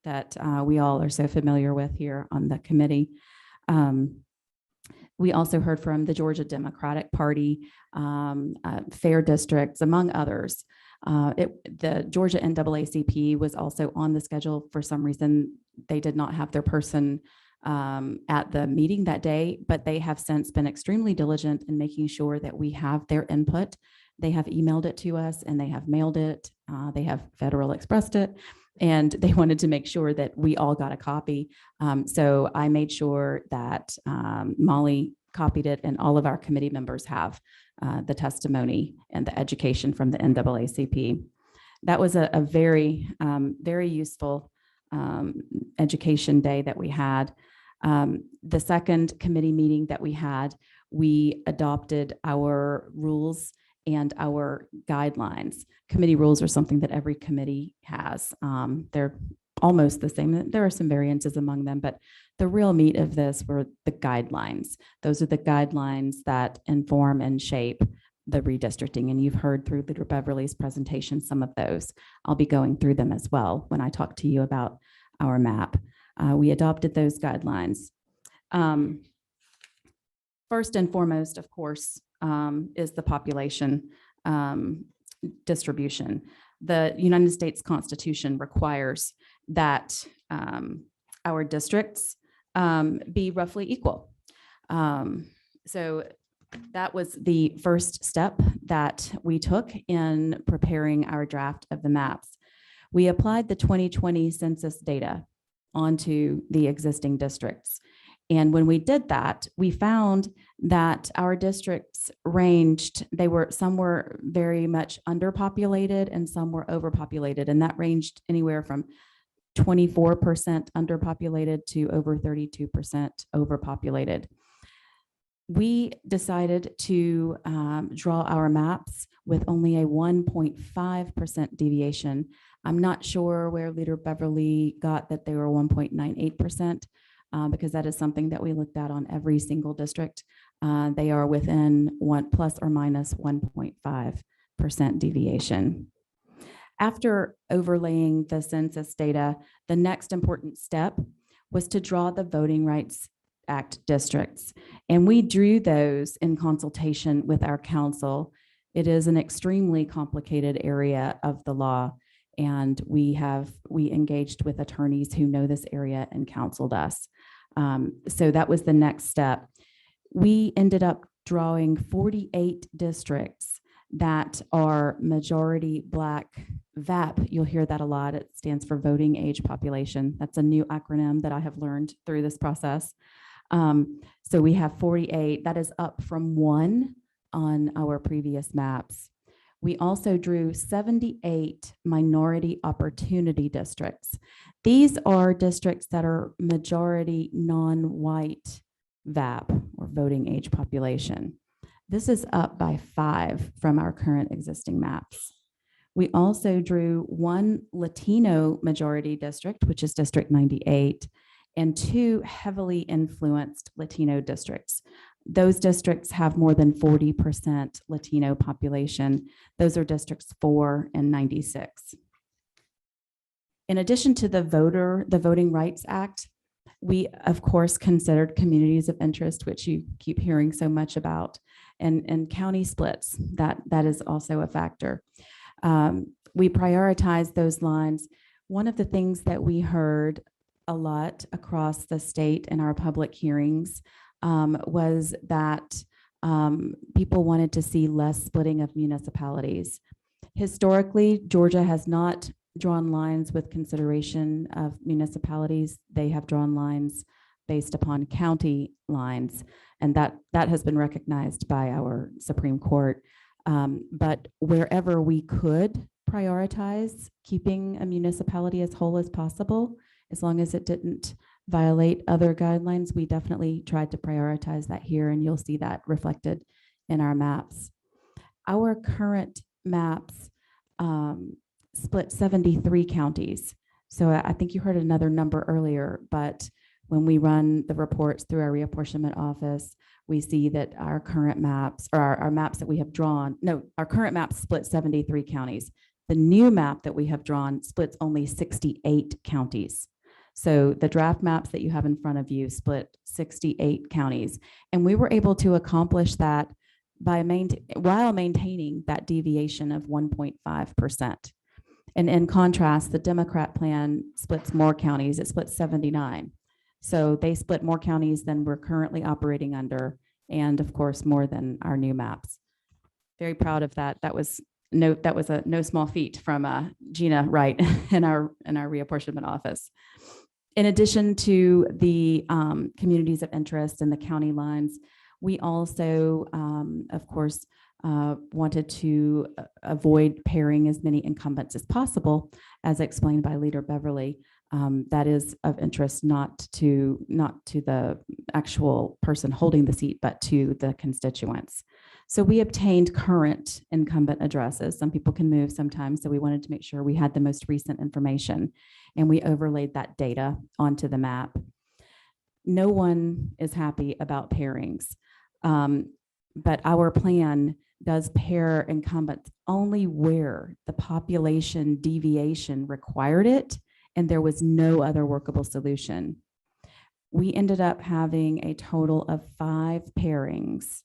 that we all are so familiar with here on the committee. We also heard from the Georgia Democratic Party, Fair Districts, among others. The Georgia NAACP was also on the schedule. For some reason, they did not have their person at the meeting that day, but they have since been extremely diligent in making sure that we have their input. They have emailed it to us and they have mailed it. They have Federal Expressed it, and they wanted to make sure that we all got a copy. So I made sure that Molly copied it, and all of our committee members have the testimony and the education from the NAACP. That was a very, very useful education day that we had. The second committee meeting that we had, we adopted our rules and our guidelines. Committee rules are something that every committee has. They're almost the same. There are some variances among them, but the real meat of this were the guidelines. Those are the guidelines that inform and shape the redistricting. And you've heard through Leader Beverly's presentation some of those. I'll be going through them as well when I talk to you about our map. We adopted those guidelines. First and foremost, of course, is the population distribution. The United States Constitution requires that our districts be roughly equal. So that was the first step that we took in preparing our draft of the maps. We applied the 2020 census data onto the existing districts. And when we did that, we found that our districts ranged, some were very much underpopulated and some were overpopulated. And that ranged anywhere from 24% underpopulated to over 32% overpopulated. We decided to draw our maps with only a 1.5% deviation. I'm not sure where Leader Beverly got that they were 1.98%. Because that is something that we looked at on every single district. They are within one plus or minus 1.5% deviation. After overlaying the census data, the next important step was to draw the Voting Rights Act districts. And we drew those in consultation with our council. It is an extremely complicated area of the law. And we engaged with attorneys who know this area and counseled us. So that was the next step. We ended up drawing 48 districts that are majority Black VAP. You'll hear that a lot. It stands for Voting Age Population. That's a new acronym that I have learned through this process. So we have 48. That is up from 1 on our previous maps. We also drew 78 minority opportunity districts. These are districts that are majority non-white VAP or voting age population. This is up by 5 from our current existing maps. We also drew 1 Latino majority district, which is District 98, and 2 heavily influenced Latino districts. Those districts have more than 40% Latino population. Those are districts 4 and 96. In addition to the Voting Rights Act, we of course considered communities of interest, which you keep hearing so much about, and county splits. That is also a factor. We prioritize those lines. One of the things that we heard a lot across the state in our public hearings was that people wanted to see less splitting of municipalities. Historically, Georgia has not drawn lines with consideration of municipalities. They have drawn lines based upon county lines, and that has been recognized by our Supreme Court. But wherever we could prioritize keeping a municipality as whole as possible, as long as it didn't violate other guidelines, we definitely tried to prioritize that here, and you'll see that reflected in our maps. Our current maps split 73 counties. So I think you heard another number earlier, but when we run the reports through our reapportionment office, we see that our current maps, or our maps that we have drawn, our current maps split 73 counties. The new map that we have drawn splits only 68 counties. So the draft maps that you have in front of you split 68 counties. And we were able to accomplish that while maintaining that deviation of 1.5%. And in contrast, the Democrat plan splits more counties. It splits 79. So they split more counties than we're currently operating under, and of course, more than our new maps. Very proud of that. That was a no small feat from Gina Wright in our reapportionment office. In addition to the communities of interest and the county lines, we also, of course, wanted to avoid pairing as many incumbents as possible, as explained by Leader Beverly. That is of interest not to the actual person holding the seat, but to the constituents. So we obtained current incumbent addresses. Some people can move sometimes, so we wanted to make sure we had the most recent information, and we overlaid that data onto the map. No one is happy about pairings, but our plan does pair incumbents only where the population deviation required it, and there was no other workable solution. We ended up having a total of 5 pairings,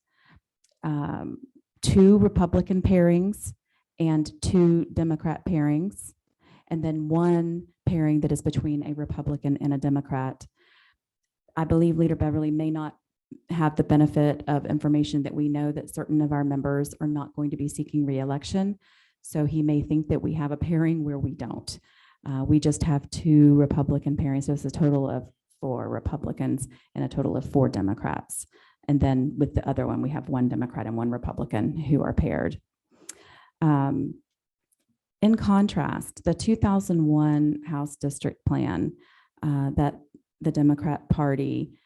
2 Republican pairings and 2 Democrat pairings, and then 1 pairing that is between a Republican and a Democrat. I believe Leader Beverly may not have the benefit of information that we know that certain of our members are not going to be seeking re-election. So he may think that we have a pairing where we don't. We just have 2 Republican pairings. So it's a total of 4 Republicans and a total of 4 Democrats. And then with the other one, we have 1 Democrat and 1 Republican who are paired. In contrast, the 2001 House District Plan that the Democrat Party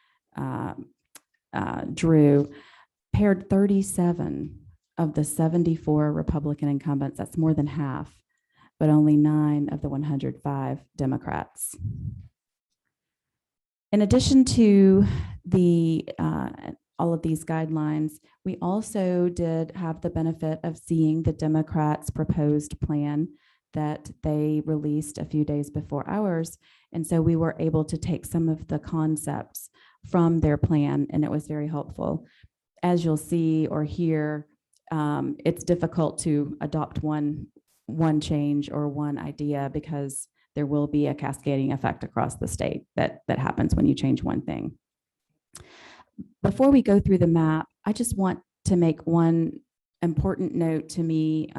drew paired 37 of the 74 Republican incumbents. That's more than half, but only 9 of the 105 Democrats. In addition to the all of these guidelines, we also did have the benefit of seeing the Democrats' proposed plan that they released a few days before ours. And so we were able to take some of the concepts from their plan, and it was very helpful. As you'll see or hear, it's difficult to adopt one change or one idea because there will be a cascading effect across the state that happens when you change one thing. Before we go through the map, I just want to make one important note to me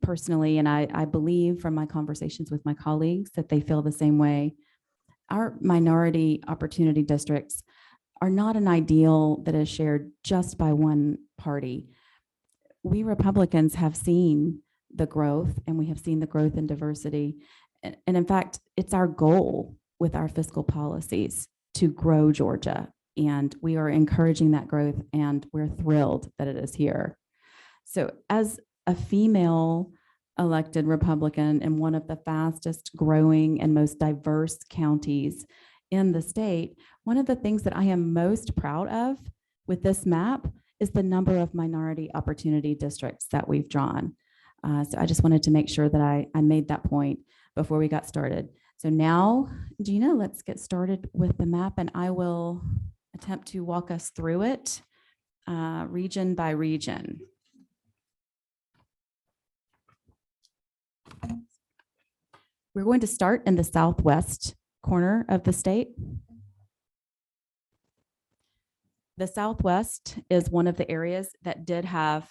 personally, and I believe from my conversations with my colleagues that they feel the same way. Our minority opportunity districts are not an ideal that is shared just by one party. We Republicans have seen the growth, and we have seen the growth in diversity. And in fact, it's our goal with our fiscal policies to grow Georgia. And we are encouraging that growth, and we're thrilled that it is here. So as a female elected Republican in one of the fastest growing and most diverse counties in the state, one of the things that I am most proud of with this map is the number of minority opportunity districts that we've drawn. So I just wanted to make sure that I made that point before we got started. So now, Gina, let's get started with the map, and I will attempt to walk us through it region by region. We're going to start in the southwest corner of the state. The southwest is one of the areas that did have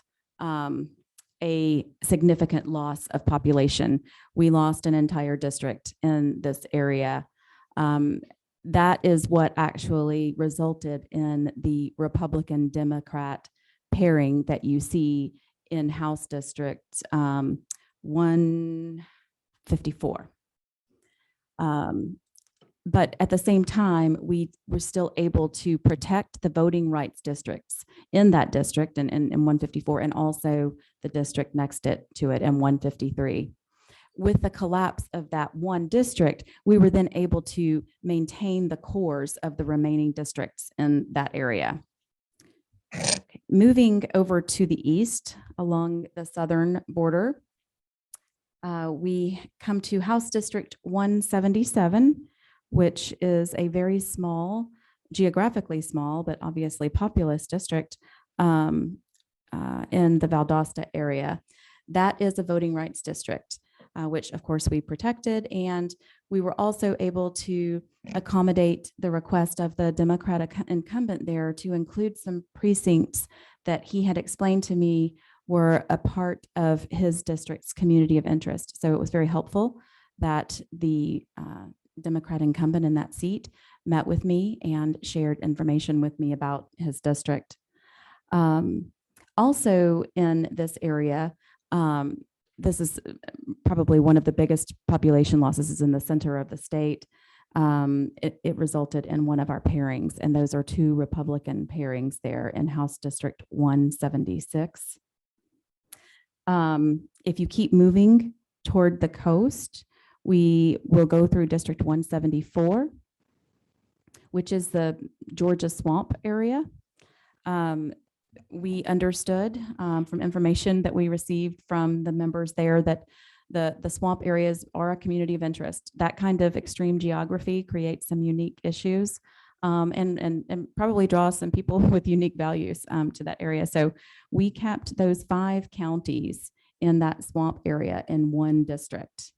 a significant loss of population. We lost an entire district in this area. That is what actually resulted in the Republican Democrat pairing that you see in House District 154. But at the same time, we were still able to protect the voting rights districts in that district and in 154, and also the district next to it in 153. With the collapse of that one district, we were then able to maintain the cores of the remaining districts in that area. Okay. Moving over to the east along the southern border, we come to House District 177, which is a very small, geographically small, but obviously populous district in the Valdosta area. That is a voting rights district, which of course we protected, and we were also able to accommodate the request of the Democratic incumbent there to include some precincts that he had explained to me were a part of his district's community of interest. So it was very helpful that the Democrat incumbent in that seat met with me and shared information with me about his district. Also in this area, this is probably one of the biggest population losses is in the center of the state. It resulted in one of our pairings, and those are 2 Republican pairings there in House District 176. If you keep moving toward the coast, we will go through District 174, which is the Georgia Swamp area. we understood from information that we received from the members there that the swamp areas are a community of interest. That kind of extreme geography creates some unique issues and probably draws some people with unique values to that area. So we kept those 5 counties in that swamp area in one district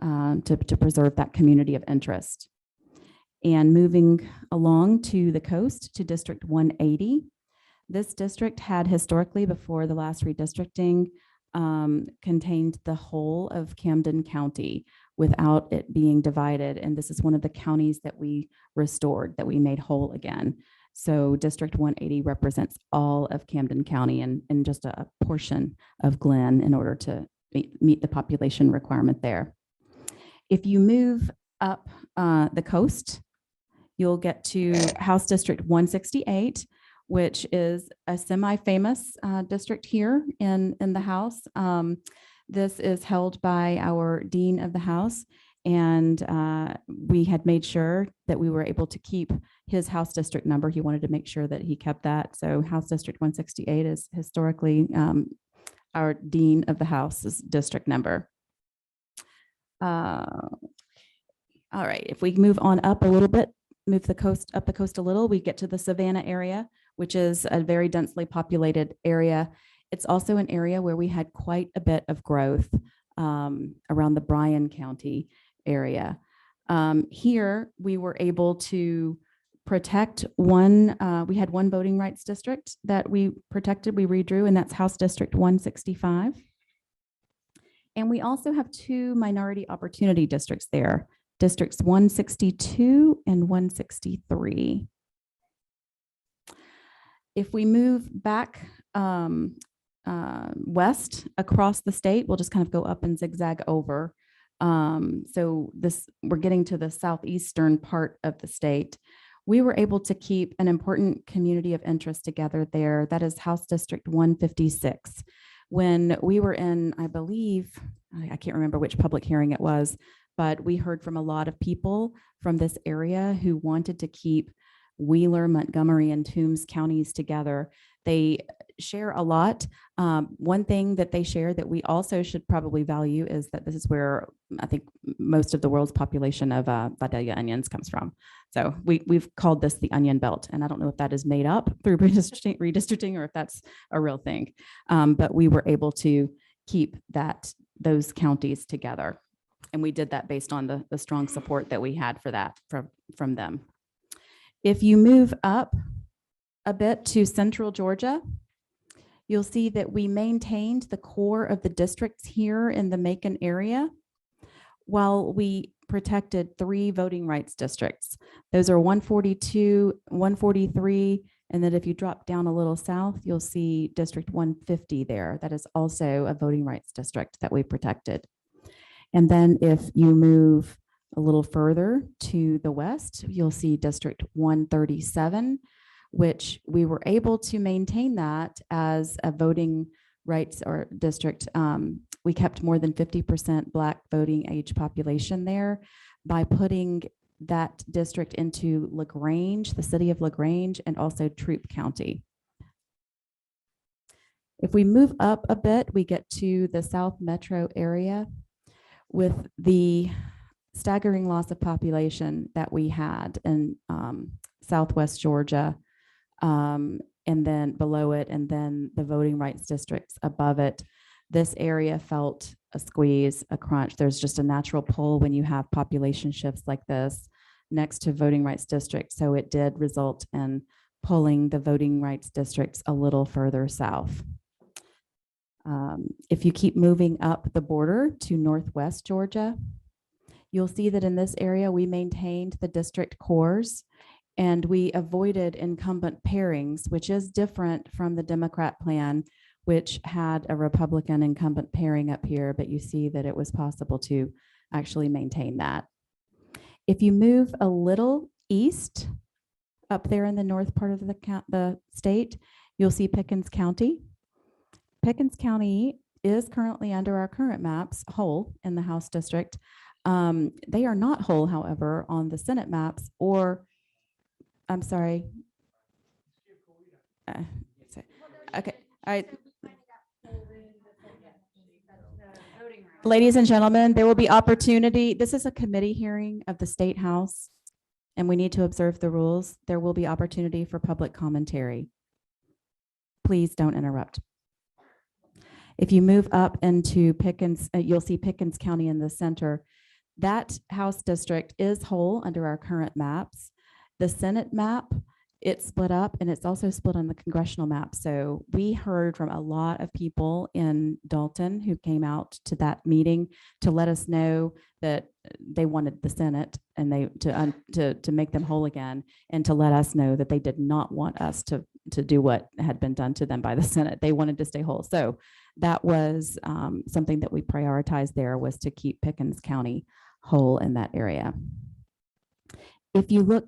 to preserve that community of interest. And moving along to the coast to District 180, this district had historically, before the last redistricting, contained the whole of Camden County without it being divided. And this is one of the counties that we restored, that we made whole again. So District 180 represents all of Camden County and just a portion of Glenn in order to meet the population requirement there. If you move up the coast, you'll get to House District 168, which is a semi-famous district here in the House. This is held by our Dean of the House, and we had made sure that we were able to keep his House District number. He wanted to make sure that he kept that. So House District 168 is historically our Dean of the House's district number. All right, if we move on up a little bit, move the coast up the coast a little, we get to the Savannah area, which is a very densely populated area. It's also an area where we had quite a bit of growth around the Bryan County area. Here, we were able to protect one, we had one voting rights district that we protected, we redrew, and that's House District 165. And we also have 2 minority opportunity districts there, Districts 162 and 163. If we move back west across the state, we'll just kind of go up and zigzag over. So we're getting to the southeastern part of the state. We were able to keep an important community of interest together there. That is House District 156. When we were in, I believe, I can't remember which public hearing it was, but we heard from a lot of people from this area who wanted to keep Wheeler, Montgomery, and Toombs counties together. They share a lot. One thing that they share that we also should probably value is that this is where I think most of the world's population of Vidalia onions comes from. So we've called this the onion belt, and I don't know if that is made up through redistricting or if that's a real thing. But we were able to keep those counties together. And we did that based on the strong support that we had for that from them. If you move up a bit to central Georgia, you'll see that we maintained the core of the districts here in the Macon area while we protected 3 voting rights districts. Those are 142, 143, and then if you drop down a little south, you'll see District 150 there. That is also a voting rights district that we protected. And then if you move a little further to the west, you'll see District 137, which we were able to maintain that as a voting rights or district. We kept more than 50% Black voting age population there by putting that district into LaGrange, the city of LaGrange, and also Troup County. If we move up a bit, we get to the South Metro area. With the staggering loss of population that we had in Southwest Georgia, and then below it, and then the voting rights districts above it, this area felt a squeeze, a crunch. There's just a natural pull when you have population shifts like this next to voting rights districts. So it did result in pulling the voting rights districts a little further south. If you keep moving up the border to Northwest Georgia, you'll see that in this area, we maintained the district cores and we avoided incumbent pairings, which is different from the Democrat plan, which had a Republican incumbent pairing up here, but you see that it was possible to actually maintain that. If you move a little east up there in the north part of the state, you'll see Pickens County. Pickens County is currently under our current maps whole in the House district. They are not whole, however, on the Senate maps, or I'm sorry. Okay, all right. Ladies and gentlemen, there will be opportunity. This is a committee hearing of the State House, and we need to observe the rules. There will be opportunity for public commentary. Please don't interrupt. If you move up into Pickens, you'll see Pickens County in the center. That House district is whole under our current maps. The Senate map, it's split up, and it's also split on the congressional map. So we heard from a lot of people in Dalton who came out to that meeting to let us know that they wanted the Senate and they to make them whole again, and to let us know that they did not want us to do what had been done to them by the Senate. They wanted to stay whole. So that was something that we prioritized there, was to keep Pickens County whole in that area. If you look,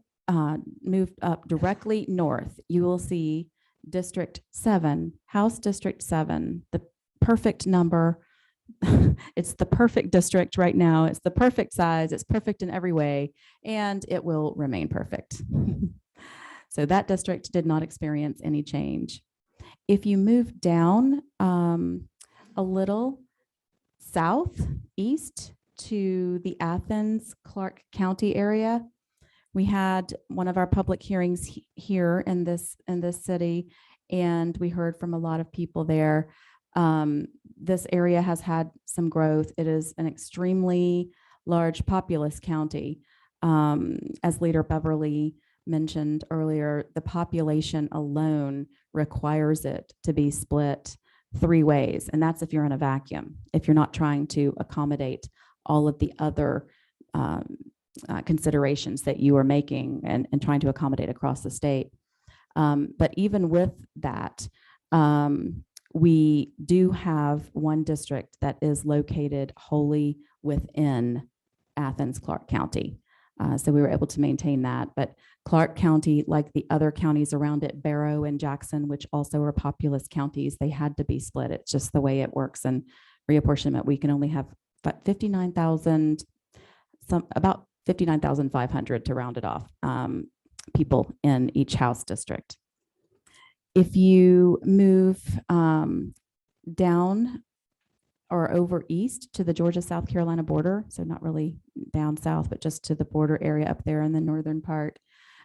moved up directly north, you will see District 7, House District 7, the perfect number. It's the perfect district right now. It's the perfect size. It's perfect in every way, and it will remain perfect. So that district did not experience any change. If you move down a little southeast to the Athens, Clark County area, we had one of our public hearings here in this city, and we heard from a lot of people there. This area has had some growth. It is an extremely large populous county. As Leader Beverly mentioned earlier, the population alone requires it to be split 3 ways, and that's if you're in a vacuum, if you're not trying to accommodate all of the other considerations that you are making and trying to accommodate across the state. But even with that, we do have one district that is located wholly within Athens, Clark County. So we were able to maintain that. But Clark County, like the other counties around it, Barrow and Jackson, which also are populous counties, they had to be split. It's just the way it works. And reapportionment, we can only have 59,000, about 59,500 to round it off, people in each House district. If you move down or over east to the Georgia-South Carolina border, so not really down south, but just to the border area up there in the northern part,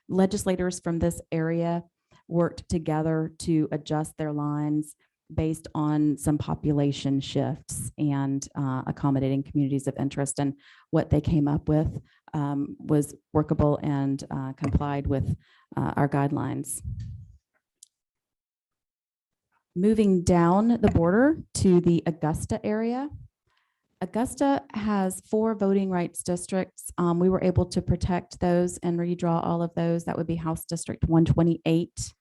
legislators from this area worked together to adjust their lines based on some population shifts and accommodating communities of interest. And what they came up with was workable and complied with our guidelines. Moving down the border to the Augusta area. Augusta has 4 voting rights districts. We were able to protect those and redraw all of those. That would be House District 128,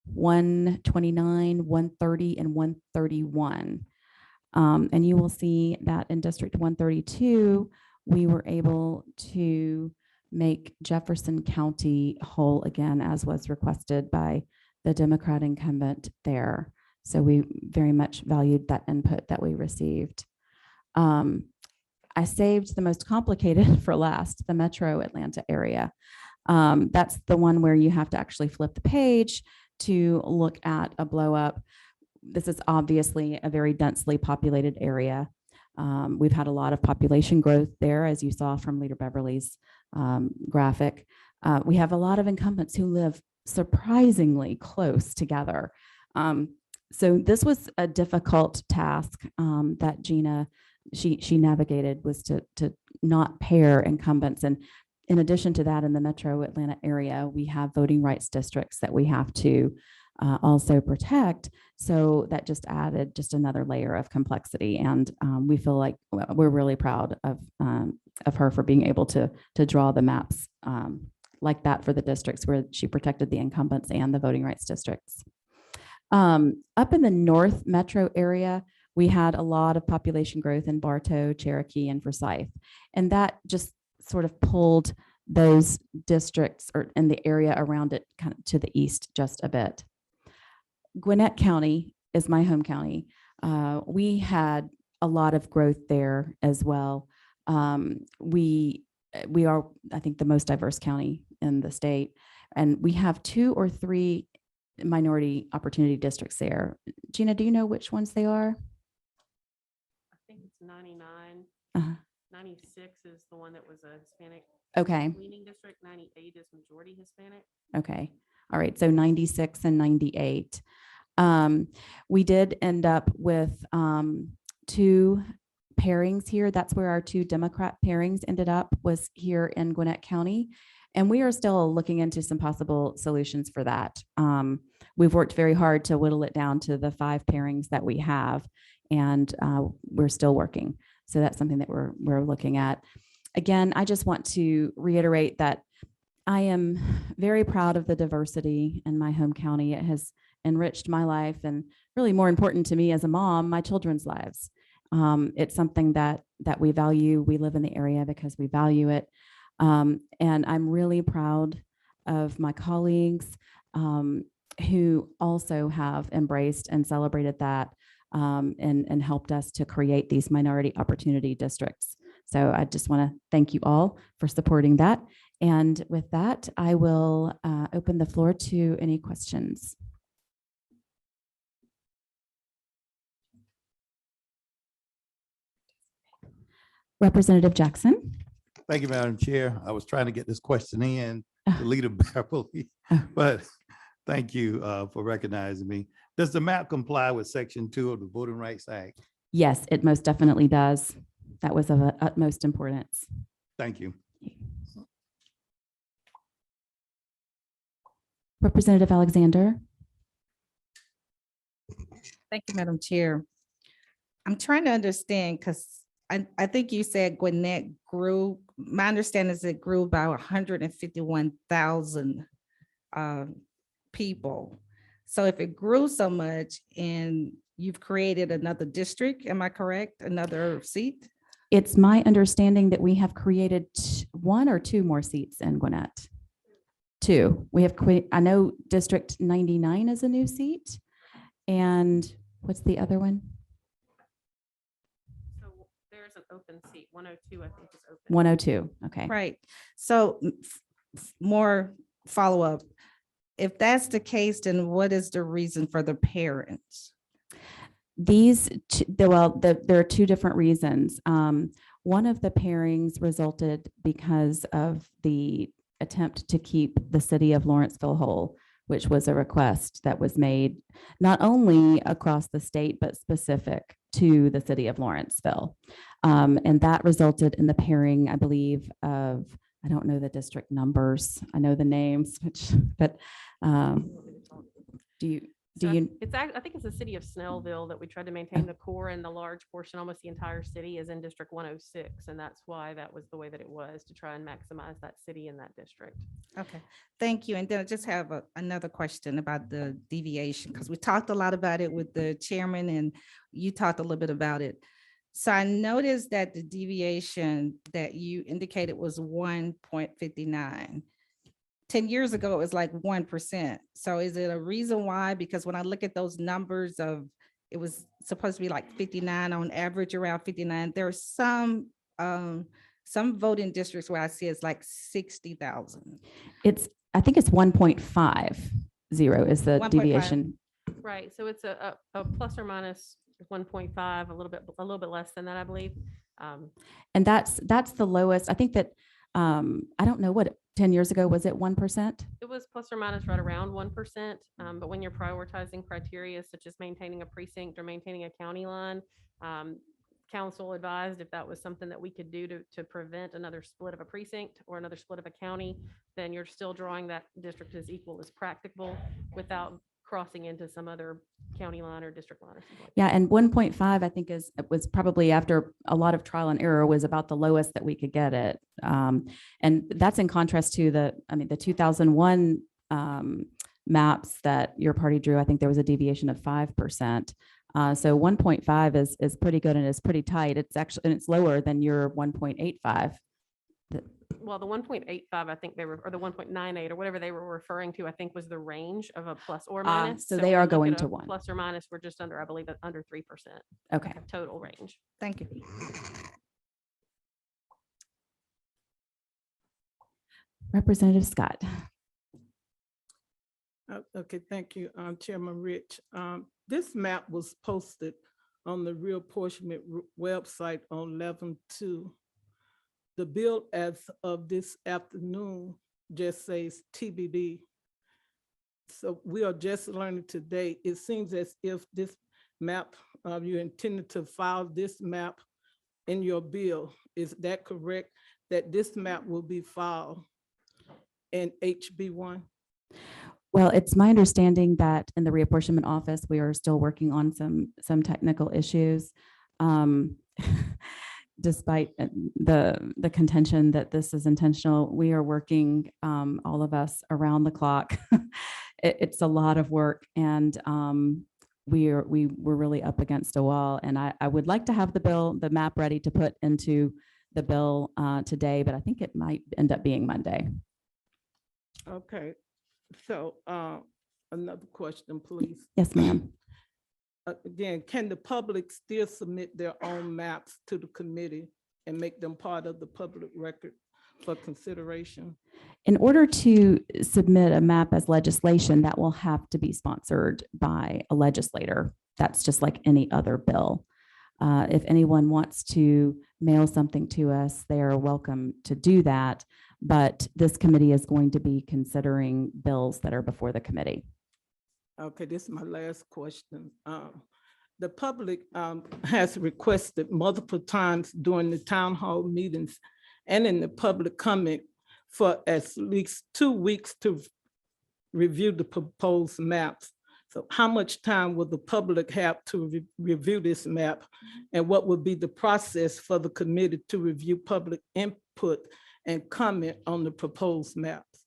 129, 130, and 131. And you will see that in District 132, we were able to make Jefferson County whole again, as was requested by the Democrat incumbent there. So we very much valued that input that we received. I saved the most complicated for last, the Metro Atlanta area. That's the one where you have to actually flip the page to look at a blow up. This is obviously a very densely populated area. We've had a lot of population growth there, as you saw from Leader Beverly's graphic. We have a lot of incumbents who live surprisingly close together. So this was a difficult task that Gina, she navigated, was to not pair incumbents. And in addition to that, in the Metro Atlanta area, we have voting rights districts that we have to also protect. So that just added just another layer of complexity. And we feel like we're really proud of her for being able to draw the maps like that for the districts where she protected the incumbents and the voting rights districts. Up in the North Metro area, we had a lot of population growth in Bartow, Cherokee, and Forsyth. And that just sort of pulled those districts or in the area around it kind of to the east just a bit. Gwinnett County is my home county. We had a lot of growth there as well. We are, I think, the most diverse county in the state, and we have 2 or 3 minority opportunity districts there. Gina, do you know which ones they are? I think it's 99. Uh-huh. 96 is the one that was a Hispanic Okay. leaning district. 98 is majority Hispanic. Okay. All right. So 96 and 98. We did end up with 2 pairings here. That's where our 2 Democrat pairings ended up, was here in Gwinnett County. And we are still looking into some possible solutions for that. We've worked very hard to whittle it down to the 5 pairings that we have, and we're still working. So that's something that we're looking at. Again, I just want to reiterate that I am very proud of the diversity in my home county. It has enriched my life, and really more important to me as a mom, my children's lives. It's something that we value. We live in the area because we value it. And I'm really proud of my colleagues who also have embraced and celebrated that and helped us to create these minority opportunity districts. So I just want to thank you all for supporting that. And with that, I will open the floor to any questions. Representative Jackson. Thank you, Madam Chair. I was trying to get this question in to Leader Beverly, but thank you for recognizing me. Does the map comply with Section 2 of the Voting Rights Act? Yes, it most definitely does. That was of utmost importance. Thank you. Representative Alexander. Thank you, Madam Chair. I'm trying to understand because I think you said Gwinnett grew. My understanding is it grew by 151,000 people. So if it grew so much and you've created another district, am I correct? Another seat? It's my understanding that we have created 1 or 2 more seats in Gwinnett. 2. We have, I know District 99 is a new seat. And what's the other one? So there's an open seat. 102, I think, is open. 102. Okay. Right. So more follow-up. If that's the case, then what is the reason for the parents? These, there are 2 different reasons. One of the pairings resulted because of the attempt to keep the city of Lawrenceville whole, which was a request that was made not only across the state, but specific to the city of Lawrenceville. And that resulted in the pairing, I believe, of, I don't know the district numbers. I know the names, but do you? It's I think it's the city of Snellville that we tried to maintain the core, and the large portion, almost the entire city, is in District 106. And that's why that was the way that it was, to try and maximize that city in that district. Okay, thank you. And then I just have another question about the deviation, because we talked a lot about it with the chairman and you talked a little bit about it. So I noticed that the deviation that you indicated was 1.59. 10 years ago, it was like 1%. So is it a reason why? Because when I look at those numbers of, it was supposed to be like 59 on average, around 59. There are some voting districts where I see it's like 60,000. I think it's 1.50 is the 1.5. deviation. Right. So it's a plus or minus 1.5, a little bit less than that, I believe. And that's the lowest. I think that I don't know what 10 years ago, was it 1%? It was plus or minus right around 1%. But when you're prioritizing criteria such as maintaining a precinct or maintaining a county line, council advised if that was something that we could do to prevent another split of a precinct or another split of a county, then you're still drawing that district as equal as practicable without crossing into some other county line or district line or something like Yeah, and 1.5, I think was probably, after a lot of trial and error, was about the lowest that we could get it. And that's in contrast to the 2001 maps that your party drew. I think there was a deviation of 5%. So 1.5 is pretty good and is pretty tight. It's actually, and it's lower than your 1.85. Well, the 1.85, I think they were, or the 1.98 or whatever they were referring to, I think was the range of a plus or minus. So they when are we look going at to a 1. Plus or minus, we're just under, I believe, under 3%. Okay. Total range. Thank you. Representative Scott. Okay, thank you, Chairman Rich. This map was posted on the Reapportionment website on 11/2. The bill as of this afternoon just says TBD. So we are just learning today. It seems as if this map, you intended to file this map in your bill. Is that correct? That this map will be filed in HB1? Well, it's my understanding that in the reapportionment office, we are still working on some technical issues. Despite the contention that this is intentional, we are working, all of us, around the clock. It's a lot of work, and we're really up against a wall. And I would like to have the map ready to put into the bill today, but I think it might end up being Monday. Okay, so another question, please. Yes, ma'am. Again, can the public still submit their own maps to the committee and make them part of the public record for consideration? In order to submit a map as legislation, that will have to be sponsored by a legislator. That's just like any other bill. If anyone wants to mail something to us, they are welcome to do that. But this committee is going to be considering bills that are before the committee. Okay, this is my last question. The public has requested multiple times during the town hall meetings and in the public comment for at least 2 weeks to review the proposed maps. So how much time will the public have to review this map? And what would be the process for the committee to review public input and comment on the proposed maps?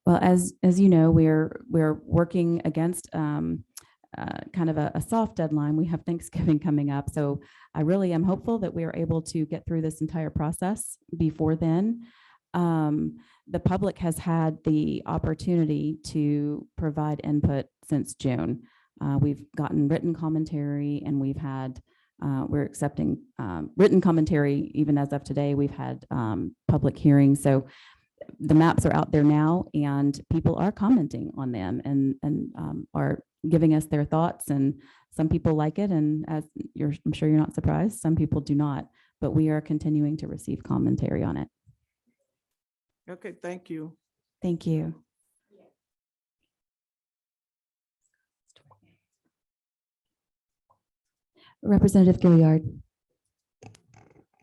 Well, as you know, we're working against kind of a soft deadline. We have Thanksgiving coming up, so I really am hopeful that we are able to get through this entire process before then. The public has had the opportunity to provide input since June. We've gotten written commentary, and we're accepting written commentary even as of today. We've had public hearings, so the maps are out there now, and people are commenting on them and are giving us their thoughts. And some people like it, and I'm sure you're not surprised, some people do not. But we are continuing to receive commentary on it. Okay, thank you. Thank you. Representative Gilliard.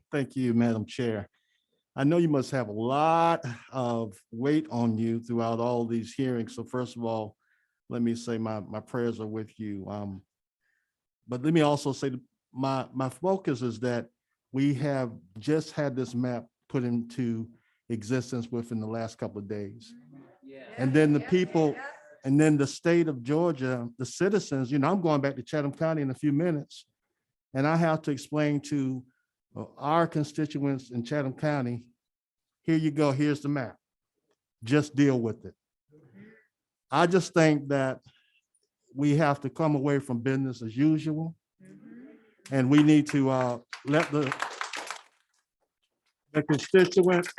Thank you, Madam Chair. I know you must have a lot of weight on you throughout all these hearings. So first of all, let me say my prayers are with you. But let me also say my focus is that we have just had this map put into existence within the last couple of days. And then the people, and then the state of Georgia, the citizens, I'm going back to Chatham County in a few minutes, and I have to explain to our constituents in Chatham County, here you go, here's the map. Just deal with it. I just think that we have to come away from business as usual. And we need to let the constituents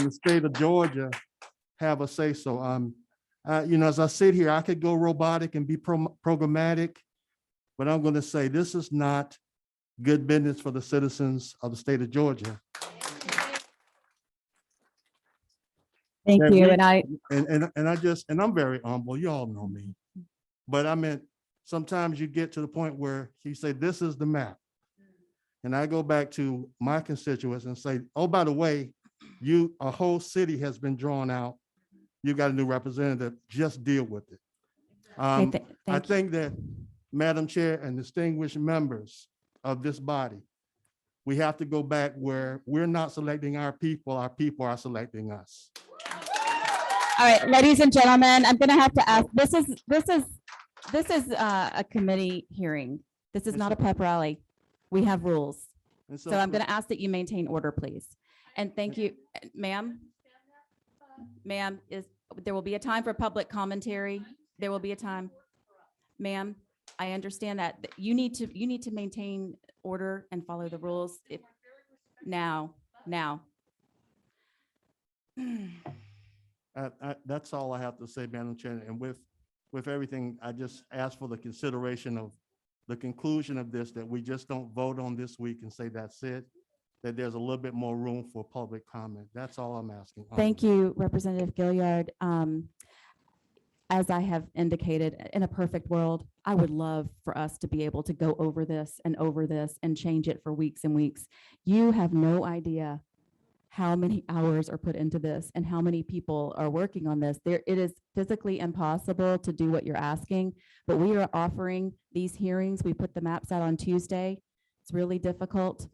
in the state of Georgia have a say so. As I sit here, I could go robotic and be programmatic, but I'm going to say this is not good business for the citizens of the state of Georgia. Thank That you. we- And I'm very humble. You all know me. But I mean, sometimes you get to the point where you say, this is the map. And I go back to my constituents and say, oh, by the way, a whole city has been drawn out. You got a new representative, just deal with it. I think that, Madam Chair and distinguished members of this body, we have to go back where we're not selecting our people are selecting us. All right, ladies and gentlemen, I'm going to have to ask, this is a committee hearing. This is not a pep rally. We have rules. So I'm going to ask that you maintain order, please. And thank you, ma'am. Ma'am, there will be a time for public commentary. There will be a time. Ma'am, I understand that you need to maintain order and follow the rules. Now. That's all I have to say, Madam Chair. And with everything, I just ask for the consideration of the conclusion of this, that we just don't vote on this week and say that's it, that there's a little bit more room for public comment. That's all I'm asking. Thank you, Representative Gilliard. As I have indicated, in a perfect world, I would love for us to be able to go over this and change it for weeks and weeks. You have no idea how many hours are put into this and how many people are working on this. It is physically impossible to do what you're asking, but we are offering these hearings. We put the maps out on Tuesday. It's really difficult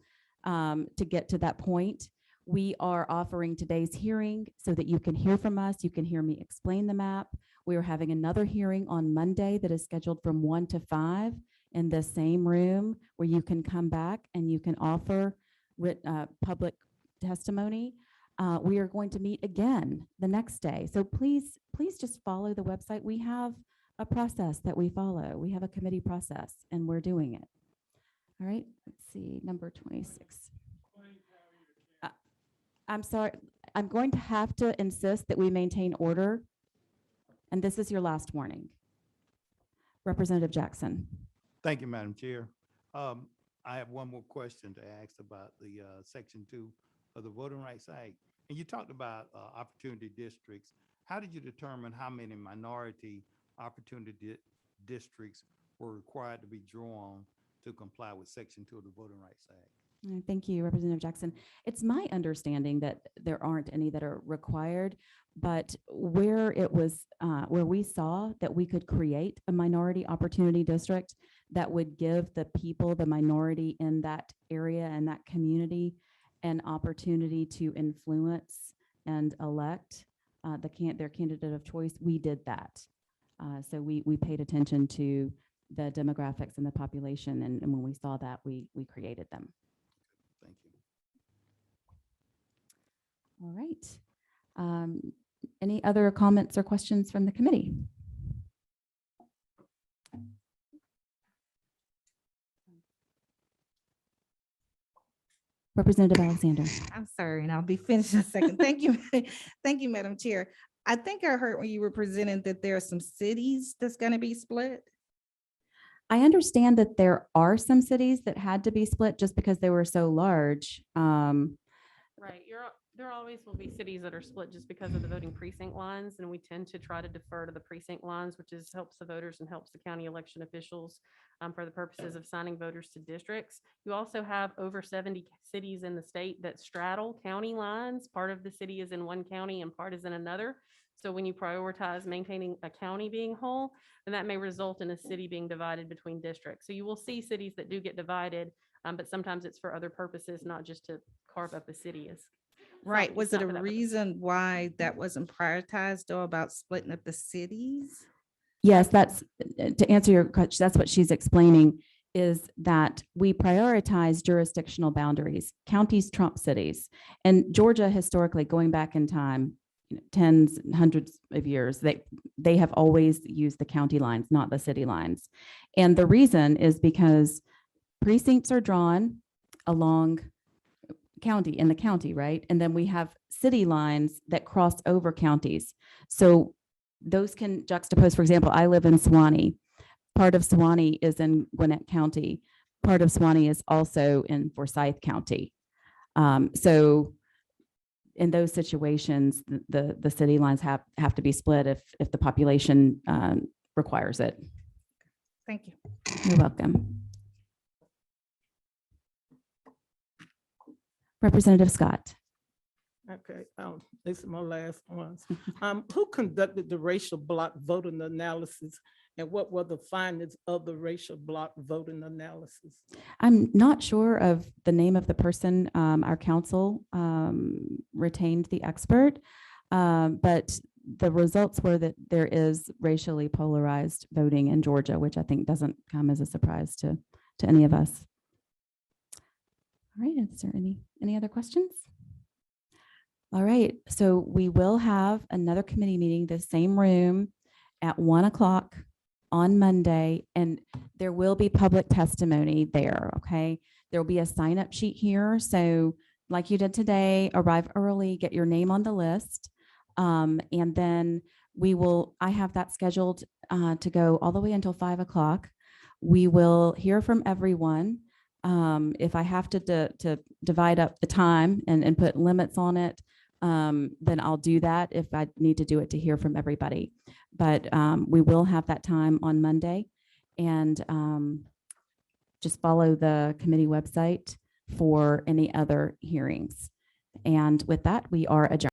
to get to that point. We are offering today's hearing so that you can hear from us. You can hear me explain the map. We are having another hearing on Monday that is scheduled from 1 to 5 in the same room where you can come back and you can offer public testimony. We are going to meet again the next day. So please just follow the website. We have a process that we follow. We have a committee process and we're doing it. All right, let's see, number 26. I'm sorry, I'm going to have to insist that we maintain order. And this is your last warning. Representative Jackson. Thank you, Madam Chair. I have one more question to ask about the Section 2 of the Voting Rights Act. And you talked about opportunity districts. How did you determine how many minority opportunity districts were required to be drawn to comply with Section 2 of the Voting Rights Act? Thank you, Representative Jackson. It's my understanding that there aren't any that are required, but where it was, where we saw that we could create a minority opportunity district that would give the people, the minority in that area and that community, an opportunity to influence and elect their candidate of choice, we did that. So we paid attention to the demographics and the population, and when we saw that, we created them. Thank you. All right. Any other comments or questions from the committee? Representative Alexander. I'm sorry, and I'll be finished in a second. Thank you. Thank you, Madam Chair. I think I heard when you were presenting that there are some cities that's going to be split. I understand that there are some cities that had to be split just because they were so large. Right, there always will be cities that are split just because of the voting precinct lines, and we tend to try to defer to the precinct lines, which helps the voters and helps the county election officials for the purposes of signing voters to districts. You also have over 70 cities in the state that straddle county lines. Part of the city is in one county and part is in another. So when you prioritize maintaining a county being whole, then that may result in a city being divided between districts. So you will see cities that do get divided, but sometimes it's for other purposes, not just to carve up a city. Right. Was it a reason why that wasn't prioritized though about splitting up the cities? Yes, that's to answer your question. That's what she's explaining, is that we prioritize jurisdictional boundaries. Counties trump cities. And Georgia, historically, going back in time, tens, hundreds of years, they have always used the county lines, not the city lines. And the reason is because precincts are drawn along in the county, right? And then we have city lines that cross over counties. So those can juxtapose. For example, I live in Suwannee. Part of Suwannee is in Gwinnett County. Part of Suwannee is also in Forsyth County. So in those situations, the city lines have to be split if the population requires it. Thank you. You're welcome. Representative Scott. Okay, this is my last ones. Who conducted the racial bloc voting analysis and what were the findings of the racial bloc voting analysis? I'm not sure of the name of the person. Our council retained the expert, but the results were that there is racially polarized voting in Georgia, which I think doesn't come as a surprise to any of us. All right, is there any other questions? All right, so we will have another committee meeting, the same room at 1 o'clock on Monday, and there will be public testimony there, okay? There will be a sign-up sheet here, so like you did today, arrive early, get your name on the list. And then I have that scheduled to go all the way until 5 o'clock. We will hear from everyone. If I have to divide up the time and put limits on it, then I'll do that if I need to do it to hear from everybody. But we will have that time on Monday, and just follow the committee website for any other hearings. And with that, we are adjourned.